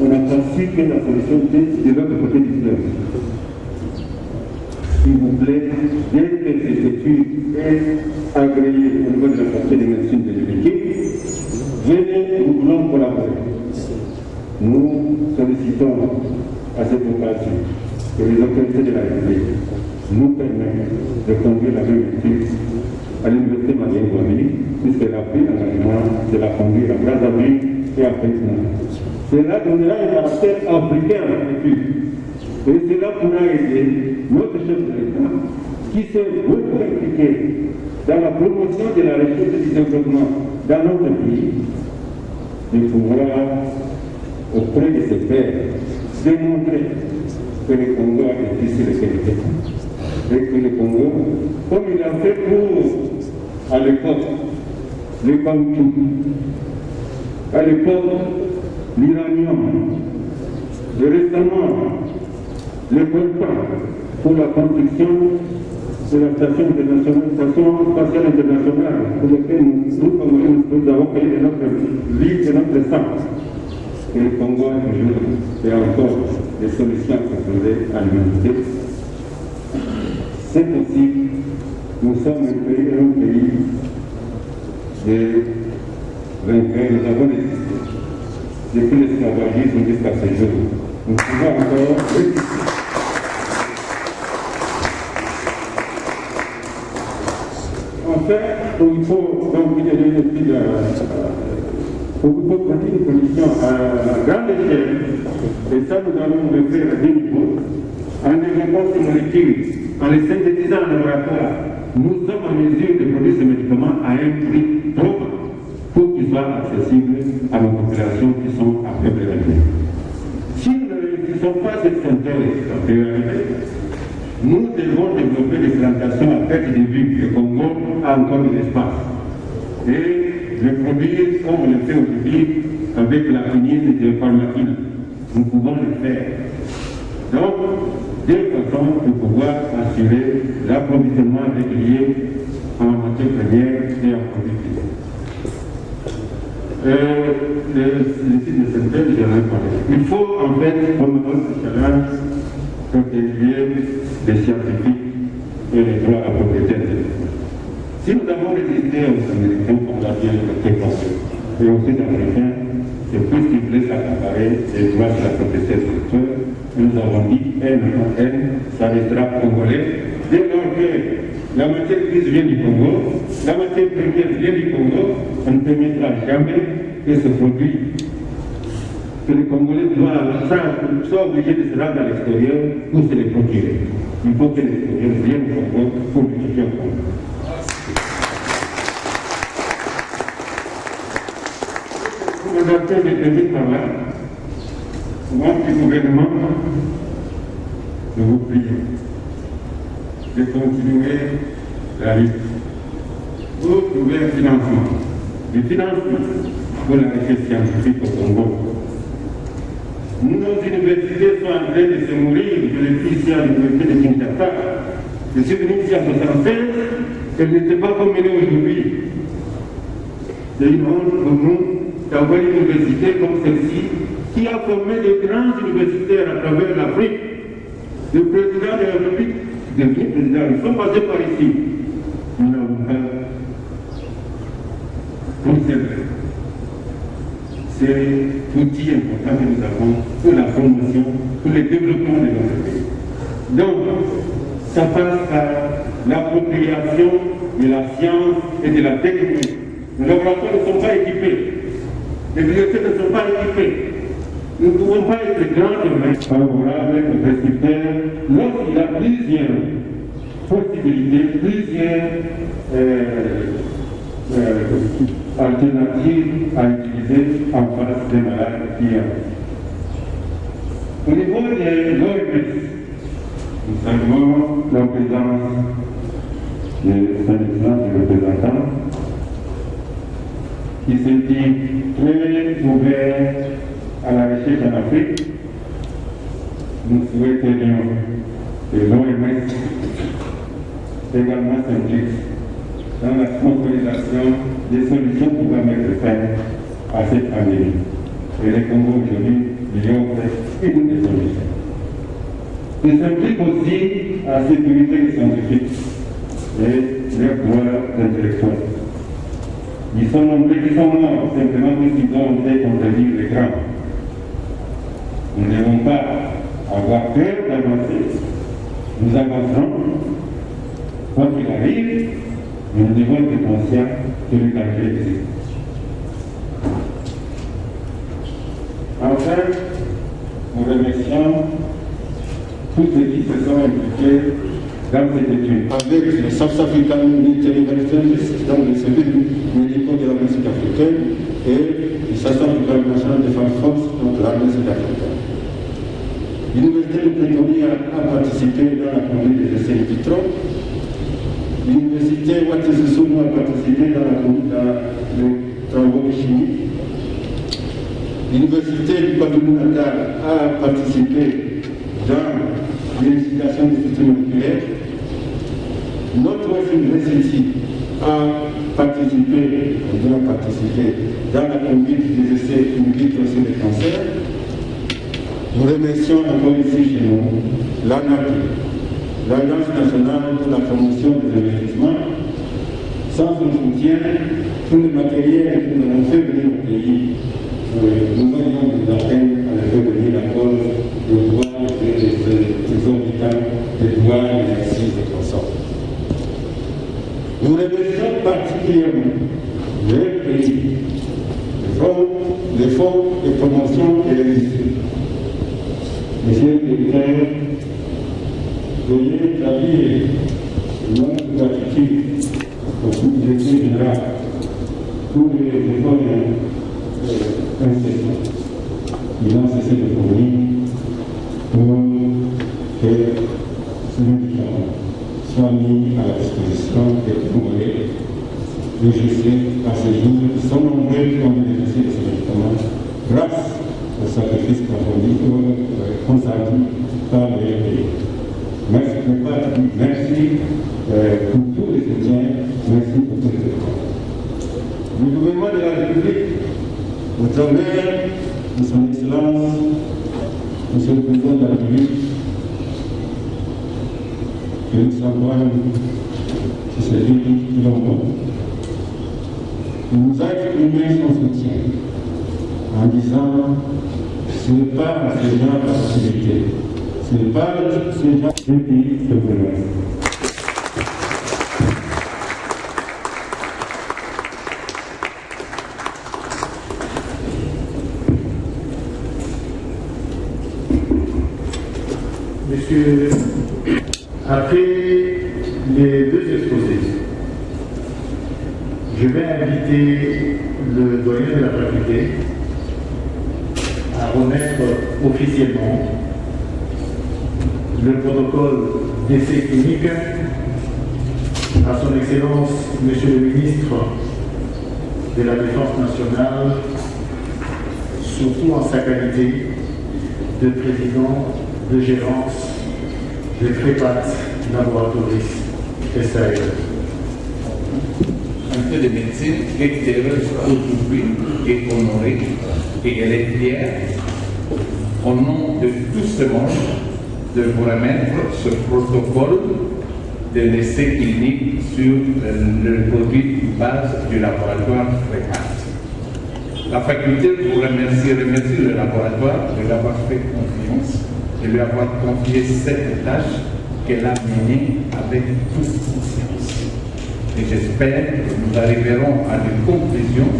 On a pensé que la solution était de l'autre côté du fleuve. S'il vous plaît, dès que cette étude est agréée au niveau de la faculté de médecine de l'équipe, venez, nous voulons collaborer. Nous sollicitons à cette occasion que les autorités de la République nous permettent de conduire la même étude à l'université Marianne Gabi, puisqu'elle a pris l'engagement de la conduire à Brazzaville et à Pékin. Cela donnera un caractère africain à l'étude. Et cela pourra aider notre chef de l'État, qui s'est beaucoup impliqué dans la promotion de la recherche et du développement dans notre pays, de pouvoir, auprès de ses pairs, démontrer que le Congo a été sur les qualités. Et que le Congo, comme il a fait pour, à l'époque, le caoutchouc, à l'époque, l'uranium, et récemment, le coltan pour la construction de la station spatiale internationale, pour laquelle nous avons payé de notre vie, de notre sang. Et le Congo a toujours et encore des solutions à proposer à l'humanité. C'est possible. Nous sommes un pays de vainqueurs. Nous avons résisté depuis l'esclavagisme jusqu'à ce jour. Nous pouvons encore résister. Enfin, il faut donc il y a une production à grande échelle, et ça nous allons le faire à deux niveaux. En développant ces molécules, en les synthétisant en laboratoire, nous sommes en mesure de produire ces médicaments à un prix trop bas pour qu'ils soient accessibles à nos populations qui sont à faible revenu. Si nous ne réussissons pas cette synthèse en priorité, nous devons développer des plantations à perte de vue. Le Congo a encore de l'espace. Et le produire comme on le fait aujourd'hui avec la finise de pharmacie. Nous pouvons le faire. Donc, deux façons de pouvoir assurer l'approvisionnement régulier en matière première et en produits finis. Le site de synthèse, j'en ai parlé. Il faut en fait, comme notre challenge, protéger les scientifiques et les droits à la propriété intellectuelle. Si nous avons résisté aux Américains, comme l'a dit le Québec, et aux Sud-Africains, c'est puisqu'ils voulaient s'accaparer les droits de la propriété intellectuelle, nous avons dit, ça restera congolais, dès lors que la matière grise vient du Congo, la matière première vient du Congo, on ne permettra jamais que ce produit, que les Congolais soient obligés de se rendre à l'extérieur pour se les procurer. Il faut que l'extérieur vienne au Congo pour l'utiliser au Congo. Nous avons fait des crédits par là. Moi, du gouvernement, nous vous prions de continuer la lutte pour trouver un financement. Le financement pour la recherche scientifique au Congo. Nos universités sont en train de se mourir. Je l'ai dit ici à l'université de Kinshasa. Je suis venu ici en 1976, elle n'était pas comme elle est aujourd'hui. C'est une honte pour nous d'avoir une université comme celle-ci qui a formé de grands universitaires à travers l'Afrique. Le président de la République, le président, ils sont passés par ici. Nous n'avons pas pour c'est l'outil important que nous avons pour la promotion, pour le développement de notre pays. Donc, ça passe par l'appropriation de la science et de la technique. Les laboratoires ne sont pas équipés. Les bibliothèques ne sont pas équipées. Nous ne pouvons pas être grands demain favorables aux prescripteurs lorsqu'il y a plusieurs possibilités, plusieurs alternatives à utiliser en face des malades qui ont. Au niveau de l'OMS, nous saluons la présence de son excellence du représentant qui se dit très ouvert à la recherche en Afrique, nous souhaiterions que l'OMS également s'implique dans la consolidation des solutions pouvant mettre fin à cette pandémie. Et les Congo aujourd'hui lui offrent une des solutions. Il s'implique aussi à la sécurité scientifique et les pouvoirs intellectuels. Ils sont nombreux qui sont morts simplement parce qu'ils ont été contredire les grands. Nous ne devons pas avoir peur d'avancer. Nous avancerons, quoi qu'il arrive, mais nous devons être conscients que le danger existe. Enfin, nous remercions tous ceux qui se sont impliqués dans cette étude. Avec le South African Military Service, donc le service militaire de l'armée sud-africaine, et le South African National Defense Force, donc l'armée sud-africaine. L'Université de Pretoria a participé dans la conduite des essais in vitro. L'Université Watassessono a participé dans la conduite des travaux de chimie. L'Université du KwaZulu-Natal a participé dans l'élucidation des systèmes nucléaires. Notre université a participé dans la conduite des essais in vitro sur les cancers. Nous remercions encore ici chez nous l'ANAPI, l'Agence nationale pour la promotion des investissements. Sans son soutien, tout le matériel que nous avons fait venir au pays, nous aurions de la peine à faire venir à cause des droits des exorbitants, des droits des assises et consorts. Nous remercions particulièrement les pays, les fonds de promotion et les lycées. Monsieur le directeur, veuillez établir notre gratitude au sous-directeur général pour les efforts incessants qu'ils ont cessé de fournir pour que ce médicament soit mis à la disposition des Congolais. Et je sais, à ce jour, ils sont nombreux qui ont bénéficié de ce médicament grâce au sacrifice consenti par les pays. Merci pour tous les soutiens, merci pour tous les efforts. Le gouvernement de la République, au travers de son Excellence, Monsieur le Président de la République, Félix Antoine Tshisekedi Tshilombo, nous a exprimé son soutien en disant ce n'est pas ce genre d'activité, ce n'est pas ce genre de pays de violence. Monsieur, après les deux exposés, je vais inviter le doyen de la faculté à remettre officiellement le protocole d'essai clinique à son Excellence, Monsieur le Ministre de la Défense nationale, surtout en sa qualité de président de gérance de Crépat Laboratories SAE. Un peu de médecine est heureuse aujourd'hui et honorée, et elle est fière, au nom de tout ce monde, de vous remettre ce protocole de l'essai clinique sur le produit base du laboratoire Crépat. La faculté vous remercie le laboratoire de lui avoir fait confiance, de lui avoir confié cette tâche qu'elle a menée avec toute conscience. Et j'espère que nous arriverons à des conclusions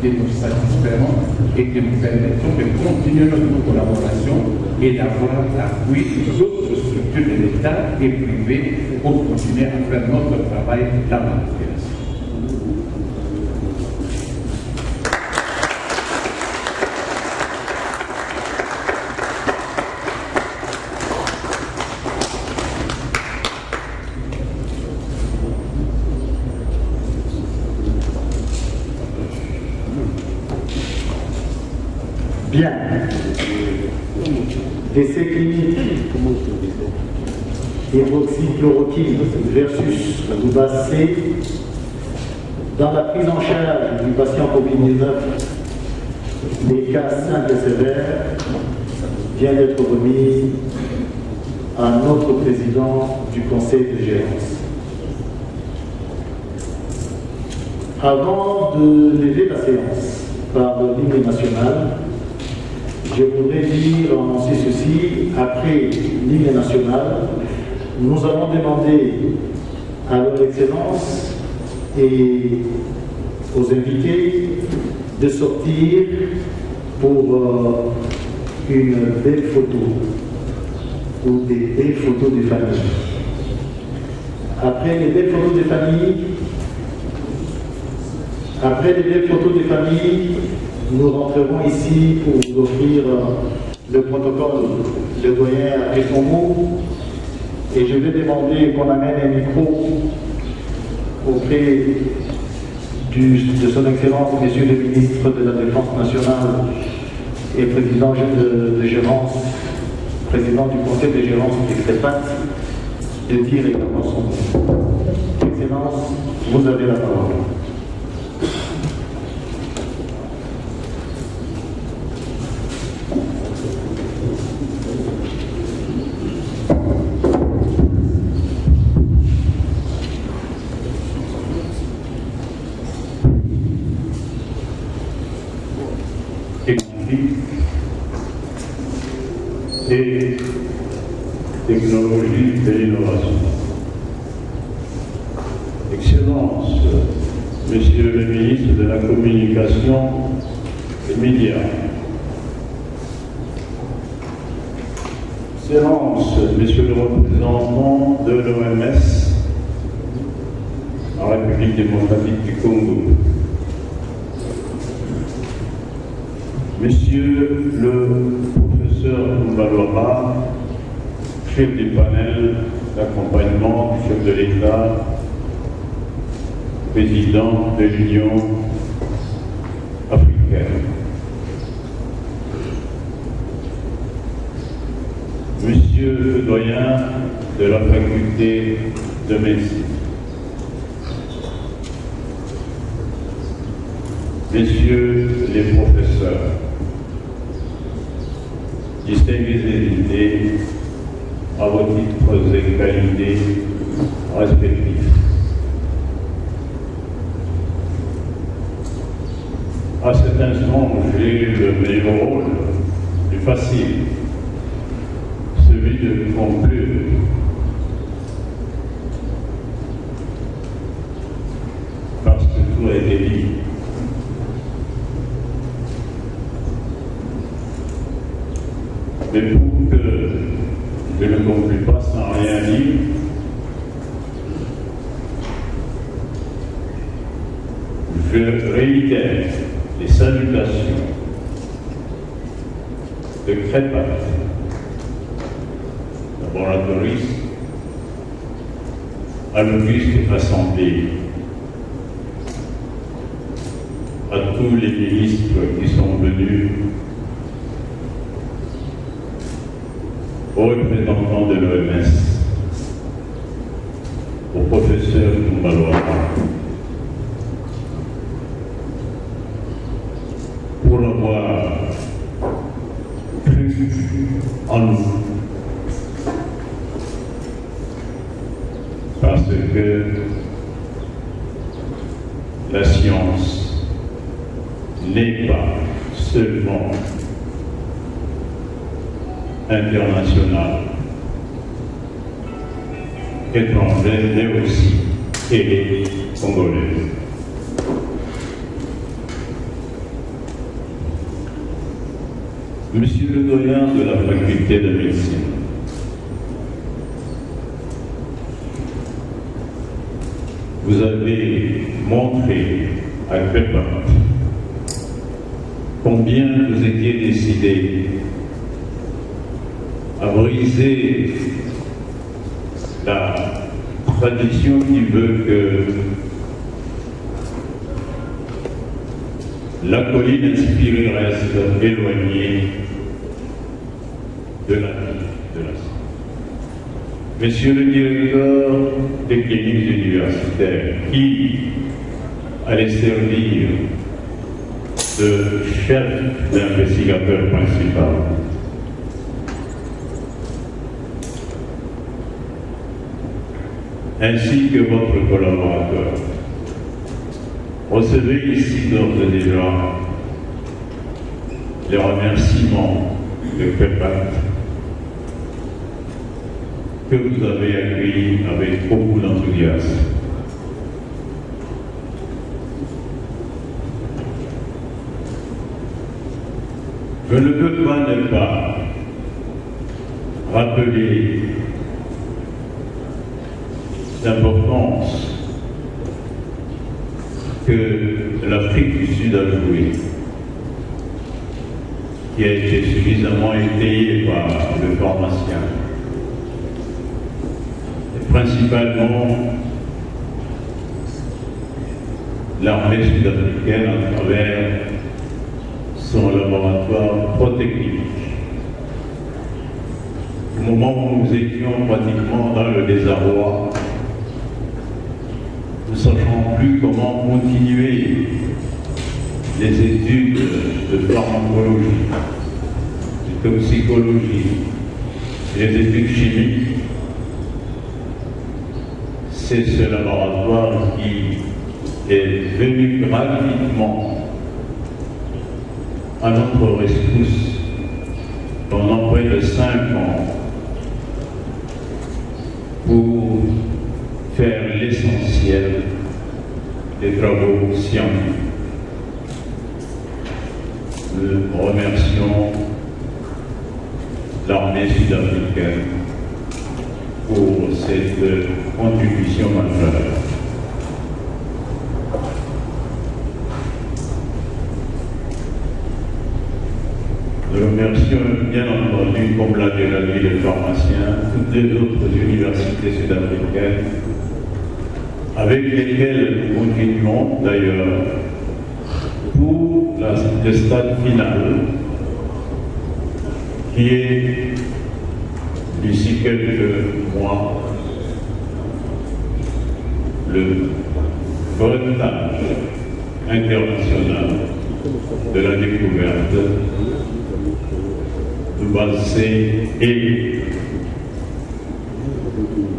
qui nous satisferont et qui nous permettront de continuer notre collaboration et d'avoir l'appui d'autres structures de l'État et privées pour continuer à faire notre travail dans la population. Bien. Essai clinique. Hydroxychloroquine versus Doubas-C. Dans la prise en charge du patient Covid-19, les cas simples et sévères viennent d'être remis à notre président du conseil de gérance. Avant de lever la séance par l'hymne national, je voudrais dire, annoncer ceci. Après l'hymne national, nous allons demander à leur excellence et aux invités de sortir pour une belle photo ou des belles photos de famille. Après les belles photos de famille, nous rentrerons ici pour vous offrir le protocole. Le doyen a fait son mot et je vais demander qu'on amène un micro auprès de son Excellence, Monsieur le ministre de la Défense nationale et président de gérance, président du conseil de gérance du CREPAT, de dire également son mot. Excellence, vous avez la parole. Et technologie de l'innovation. Excellence, Monsieur le ministre de la Communication et Médias. Excellence, Monsieur le représentant de l'OMS en République démocratique du Congo. Monsieur le professeur Mbalora, chef du panel d'accompagnement du chef de l'État, président de l'Union africaine. Monsieur le doyen de la faculté de médecine. Messieurs les professeurs, distingués invités à vos titres et qualités respectifs. À cet instant, j'ai le meilleur rôle, plus facile, celui de conclure. Parce que tout a été dit. Mais pour que je ne conclue pas sans rien dire, je réitère les salutations de CREPAT, laboratoriste, à l'auguste assemblée, à tous les ministres qui sont venus, aux représentants de l'OMS, au professeur Mbalora, pour avoir cru en nous, parce que la science n'est pas seulement internationale, étrangère, mais aussi elle est congolaise. Monsieur le doyen de la faculté de médecine, vous avez montré à CREPAT combien vous étiez décidé à briser la tradition qui veut que la colline inspirée reste éloignée de la vie de la science. Monsieur le directeur des cliniques universitaires, qui allait servir de chef d'investigateur principal, ainsi que votre collaborateur, recevez ici d'ores et déjà les remerciements de PEPAT que vous avez accueillis avec beaucoup d'enthousiasme. Je ne peux pas ne pas rappeler l'importance que l'Afrique du Sud a jouée, qui a été suffisamment étayée par le pharmacien, et principalement l'armée sud-africaine à travers son laboratoire protechnique. Au moment où nous étions pratiquement dans le désarroi, ne sachant plus comment continuer les études de pharmacologie, de toxicologie, les études chimiques, c'est ce laboratoire qui est venu gratuitement à notre rescousse pendant près de 5 ans pour faire l'essentiel des travaux scientifiques. Nous remercions l'armée sud-africaine pour cette contribution majeure. Nous remercions bien entendu, comme l'a déjà dit le pharmacien, toutes les autres universités sud-africaines avec lesquelles nous continuons d'ailleurs pour le stade final qui est d'ici quelques mois le brevetage international de la découverte de base C et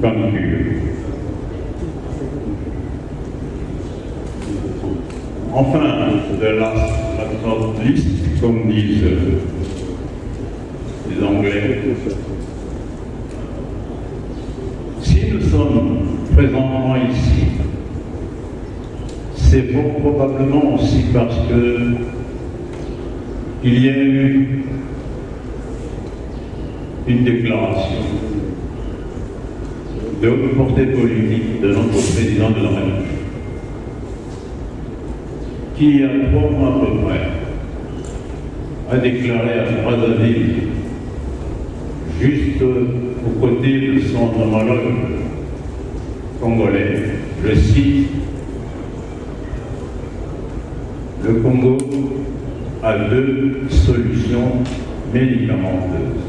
cancure. Enfin, de la short list, comme disent les Anglais, si nous sommes présentement ici, c'est probablement aussi parce que il y a eu une déclaration de haute portée politique de notre président de la République, qui, il y a 3 mois à peu près, a déclaré à Brazzaville, juste aux côtés de son homologue congolais, je cite, le Congo a 2 solutions médicamenteuses.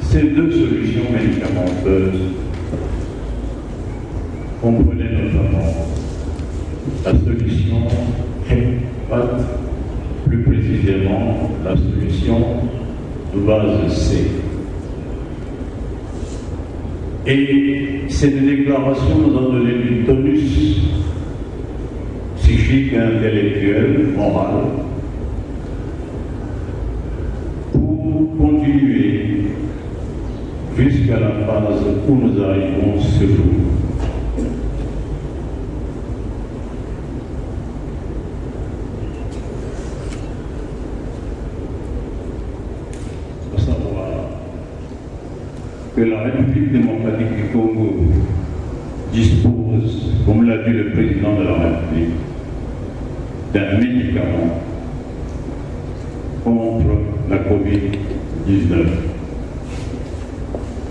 Ces 2 solutions médicamenteuses comprenaient notamment la solution HEPAT, plus précisément la solution de base C. Et cette déclaration nous a donné du tonus psychique, intellectuel, moral, pour continuer jusqu'à la phase où nous arrivons ce jour. À savoir que la République démocratique du Congo dispose, comme l'a dit le président de la République, d'un médicament contre la COVID-19.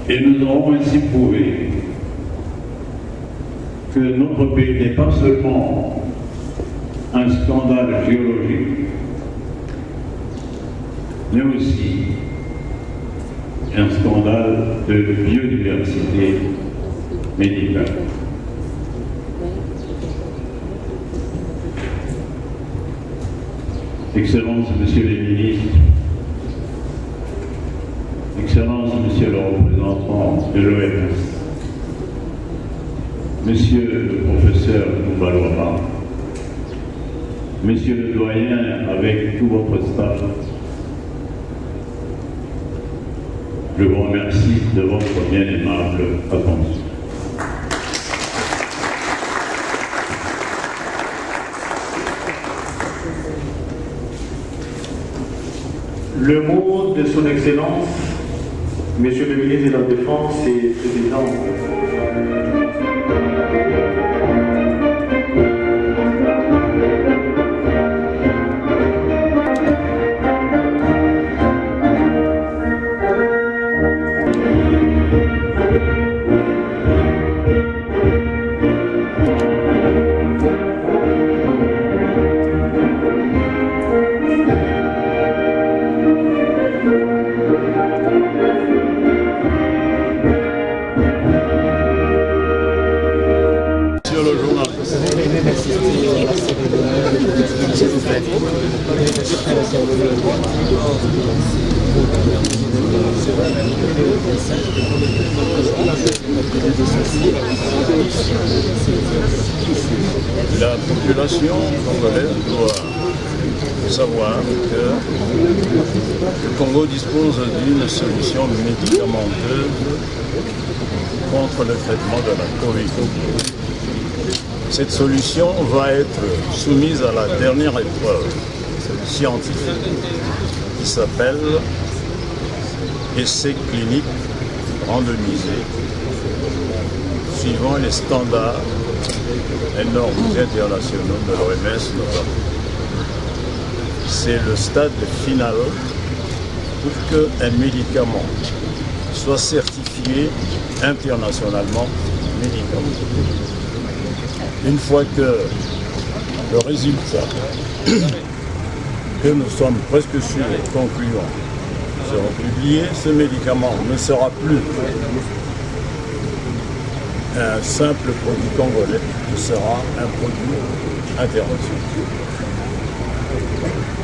Et nous aurons ainsi prouvé que notre pays n'est pas seulement un scandale géologique, mais aussi un scandale de biodiversité médicale. Excellences, Messieurs les ministres, Excellences, Monsieur le représentant de l'OMS, Monsieur le professeur Moubalora, Monsieur le doyen avec tout votre staff, je vous remercie de votre bien aimable attention. Le mot de son Excellence, Monsieur le ministre de la Défense et Président. La population congolaise doit savoir que le Congo dispose d'une solution médicamenteuse contre le traitement de la Covid. Cette solution va être soumise à la dernière épreuve scientifique qui s'appelle essai clinique randomisé suivant les standards et normes internationaux de l'OMS notamment. C'est le stade final pour qu'un médicament soit certifié internationalement médicament. Une fois que le résultat que nous sommes presque sûrs et concluants sera publié, ce médicament ne sera plus un simple produit congolais, ce sera un produit international.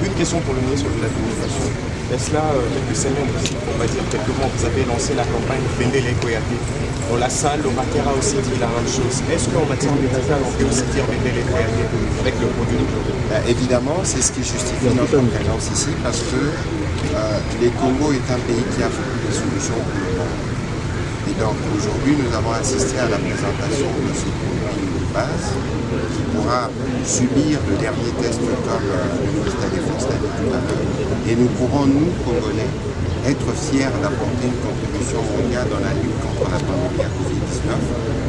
Une question pour le ministre de la Communication. Est-ce là, quelques semaines ici, on va dire quelques mois, vous avez lancé la campagne Bendele Koyate. Dans la salle, le Makera a aussi dit la même chose. Est-ce qu'en matière médicale, on peut aussi dire Bendele Koyate avec le produit? Évidemment, c'est ce qui justifie notre présence ici, parce que le Congo est un pays qui a beaucoup de solutions pour le monde. Et donc aujourd'hui, nous avons assisté à la présentation de ce produit de base qui pourra subir le dernier test comme le ministre de la Défense l'a dit tout à l'heure. Et nous pourrons, nous, Congolais, être fiers d'apporter une contribution mondiale dans la lutte contre la pandémie à Covid-19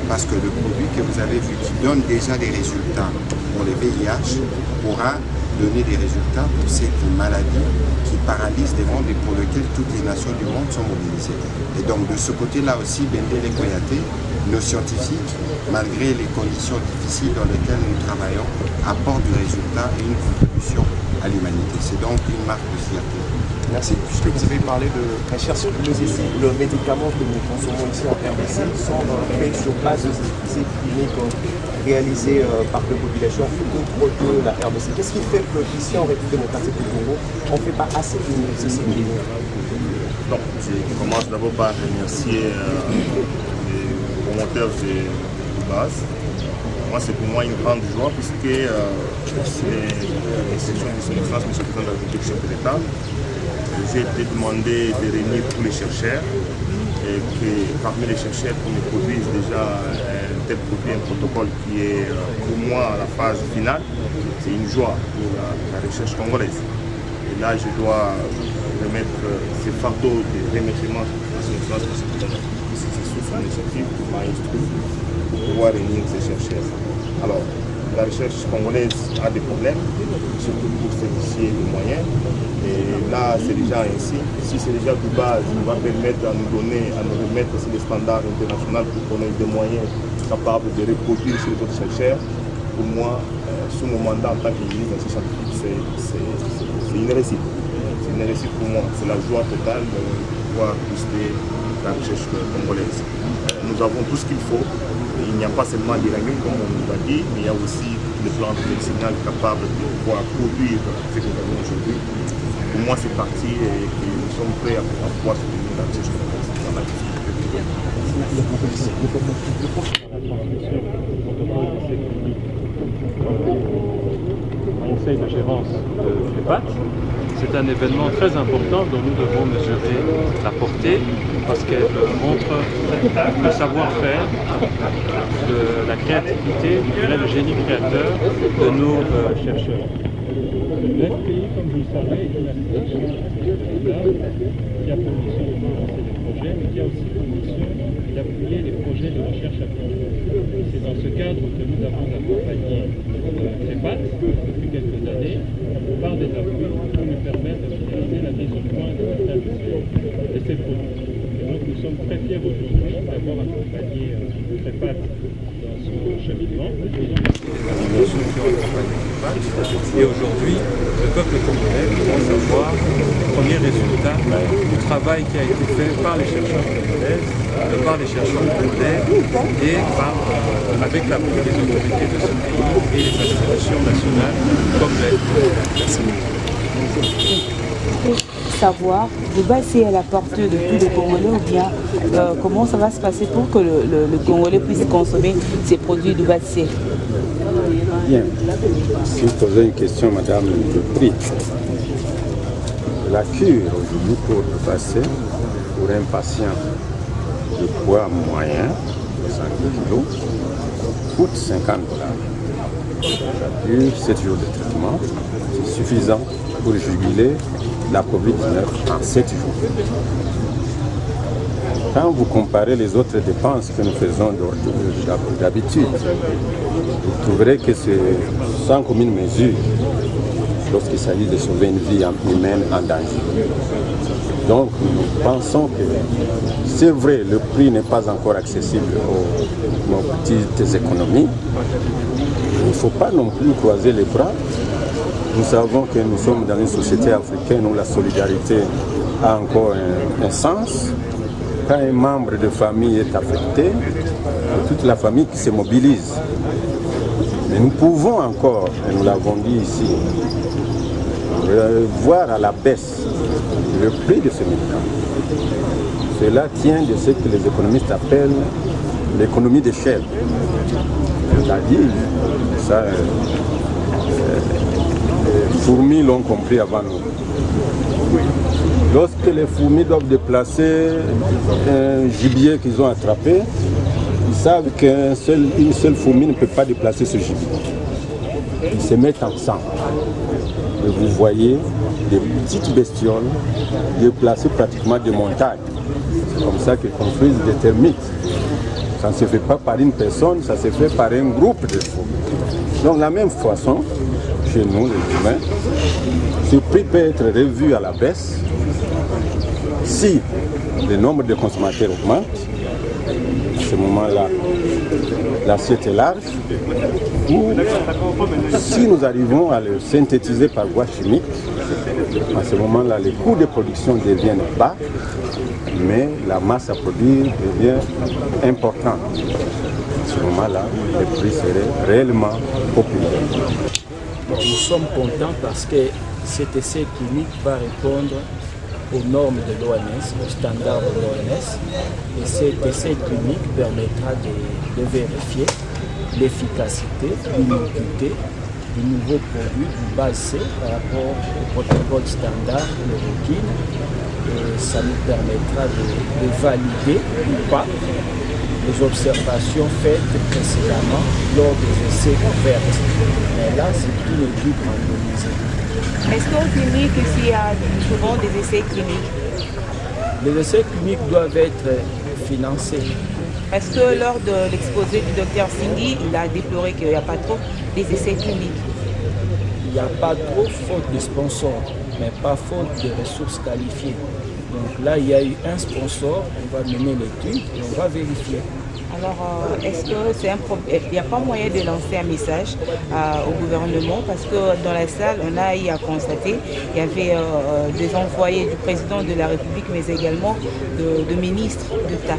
parce que le produit que vous avez vu qui donne déjà des résultats pour les VIH pourra donner des résultats pour cette maladie qui paralyse les mondes et pour lequel toutes les nations du monde sont mobilisées. Et donc de ce côté-là aussi, Bendele Koyate, nos scientifiques, malgré les conditions difficiles dans lesquelles nous travaillons, apportent du résultat et une contribution à l'humanité. C'est donc une marque de fierté. Merci. Puisque vous avez parlé de recherche, le médicament que nous consommons ici en RDC sont faits sur base de ces cliniques réalisées par la population outre de la RDC. Qu'est-ce qui fait qu'ici en République démocratique du Congo, on ne fait pas assez de ces cliniques? Donc, je commence d'abord par remercier les promoteurs de base. Moi, c'est pour moi une grande joie puisque l'institution de son excellence, M. le Président de la République, chef de l'État, j'ai été demandé de réunir tous les chercheurs et que parmi les chercheurs qui me produisent déjà un tel produit, un protocole qui est pour moi à la phase finale, c'est une joie pour la recherche congolaise. Et là, je dois remettre ces fardeaux de remerciements à son excellence, M. le Président de la République, c'est sous son initiative pour m'a instruit pour pouvoir réunir ces chercheurs. Alors, la recherche congolaise a des problèmes, surtout pour certifier les moyens. Et là, c'est déjà ainsi. Si c'est déjà de base, on va permettre à nous donner, à nous remettre sur les standards internationaux pour qu'on ait des moyens capable de reproduire sur les autres chercheurs, pour moi, sous mon mandat en tant que ministre de la scientifique, c'est une réussite. C'est une réussite pour moi. C'est la joie totale de pouvoir booster la recherche congolaise. Nous avons tout ce qu'il faut. Il n'y a pas seulement l'uranium, comme on nous a dit, mais il y a aussi les plantes médicinales capables de pouvoir produire ce que nous avons aujourd'hui. Pour moi, c'est parti et nous sommes prêts à pouvoir soutenir la recherche congolaise dans la conseil de gérance de FEPAT. C'est un événement très important dont nous devons mesurer la portée parce qu'elle montre le savoir-faire, la créativité, le génie créateur de nos chercheurs. L'FPI, comme vous le savez, est une association qui a pour mission de financer des projets, mais qui a aussi pour mission d'appuyer les projets de recherche appliquée. C'est dans ce cadre que nous avons accompagné FEPAT depuis quelques années par des appuis pour nous permettre de finaliser la mise au point de ces produits. Et donc nous sommes très fiers aujourd'hui d'avoir accompagné FEPAT dans son cheminement. Et aujourd'hui, le peuple congolais commence à voir les premiers résultats du travail qui a été fait par les chercheurs congolais, par les chercheurs congolais et avec l'appui des autorités de ce pays et les institutions nationales comme la savoir, le bassin est à la portée de tous les Congolais ou bien comment ça va se passer pour que le Congolais puisse consommer ces produits du bassin? Bien, si vous posez une question, madame, le prix. La cure aujourd'hui pour le bassin, pour un patient de poids moyen, 5 kg, coûte 50 $. Ça dure 7 jours de traitement, c'est suffisant pour juguler la COVID-19 en 7 jours. Quand vous comparez les autres dépenses que nous faisons d'habitude, vous trouverez que c'est sans commune mesure lorsqu'il s'agit de sauver une vie humaine en danger. Donc nous pensons que c'est vrai, le prix n'est pas encore accessible aux petites économies. Il ne faut pas non plus croiser les bras. Nous savons que nous sommes dans une société africaine où la solidarité a encore un sens. Quand un membre de famille est affecté, c'est toute la famille qui se mobilise. Mais nous pouvons encore, et nous l'avons dit ici, voir à la baisse le prix de ce médicament. Cela tient de ce que les économistes appellent l'économie d'échelle. C'est-à-dire, ça, les fourmis l'ont compris avant nous. Lorsque les fourmis doivent déplacer un gibier qu'ils ont attrapé, ils savent qu'une seule fourmi ne peut pas déplacer ce gibier. Ils se mettent ensemble. Et vous voyez des petites bestioles déplacer pratiquement des montagnes. C'est comme ça qu'ils construisent des termites. Ça ne se fait pas par une personne, ça se fait par un groupe de fourmis. Donc, de la même façon, chez nous, les humains, ce prix peut être revu à la baisse si le nombre de consommateurs augmente. À ce moment-là, l'assiette est large. Ou si nous arrivons à le synthétiser par voie chimique, à ce moment-là, les coûts de production deviennent bas, mais la masse à produire devient importante. À ce moment-là, les prix seraient réellement populaires. Nous sommes contents parce que cet essai clinique va répondre aux normes de l'OMS, aux standards de l'OMS. Et cet essai clinique permettra de vérifier l'efficacité, l'unicité du nouveau produit du base C par rapport au protocole standard de routine. Et ça nous permettra de valider ou pas les observations faites précédemment lors des essais ouverts. Mais là, c'est une étude randomisée. Est-ce qu'en clinique, il y a souvent des essais cliniques? Les essais cliniques doivent être financés. Est-ce que lors de l'exposé du docteur Singhi, il a déploré qu'il n'y a pas trop des essais cliniques? Il n'y a pas trop faute de sponsors, mais pas faute de ressources qualifiées. Donc là, il y a eu un sponsor, on va mener l'étude et on va vérifier. Alors, est-ce que c'est un problème? Il n'y a pas moyen de lancer un message au gouvernement, parce que dans la salle, on a eu à constater, il y avait des envoyés du président de la République, mais également de ministres d'État.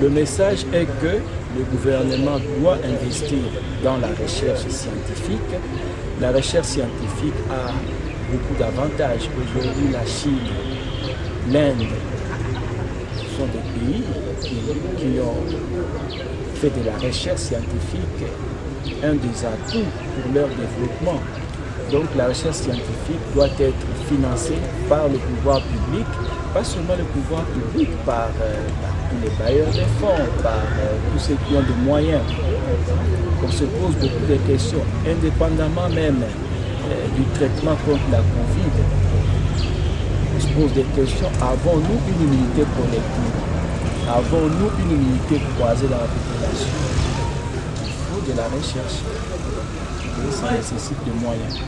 Le message est que le gouvernement doit investir dans la recherche scientifique. La recherche scientifique a beaucoup d'avantages. Aujourd'hui, la Chine, l'Inde sont des pays qui ont fait de la recherche scientifique un des atouts pour leur développement. Donc la recherche scientifique doit être financée par le pouvoir public, pas seulement le pouvoir public, par tous les bailleurs de fonds, par tous ceux qui ont des moyens. On se pose beaucoup de questions, indépendamment même du traitement contre la Covid. On se pose des questions, avons-nous une immunité collective? Avons-nous une immunité croisée dans la population? Il faut de la recherche et ça nécessite des moyens.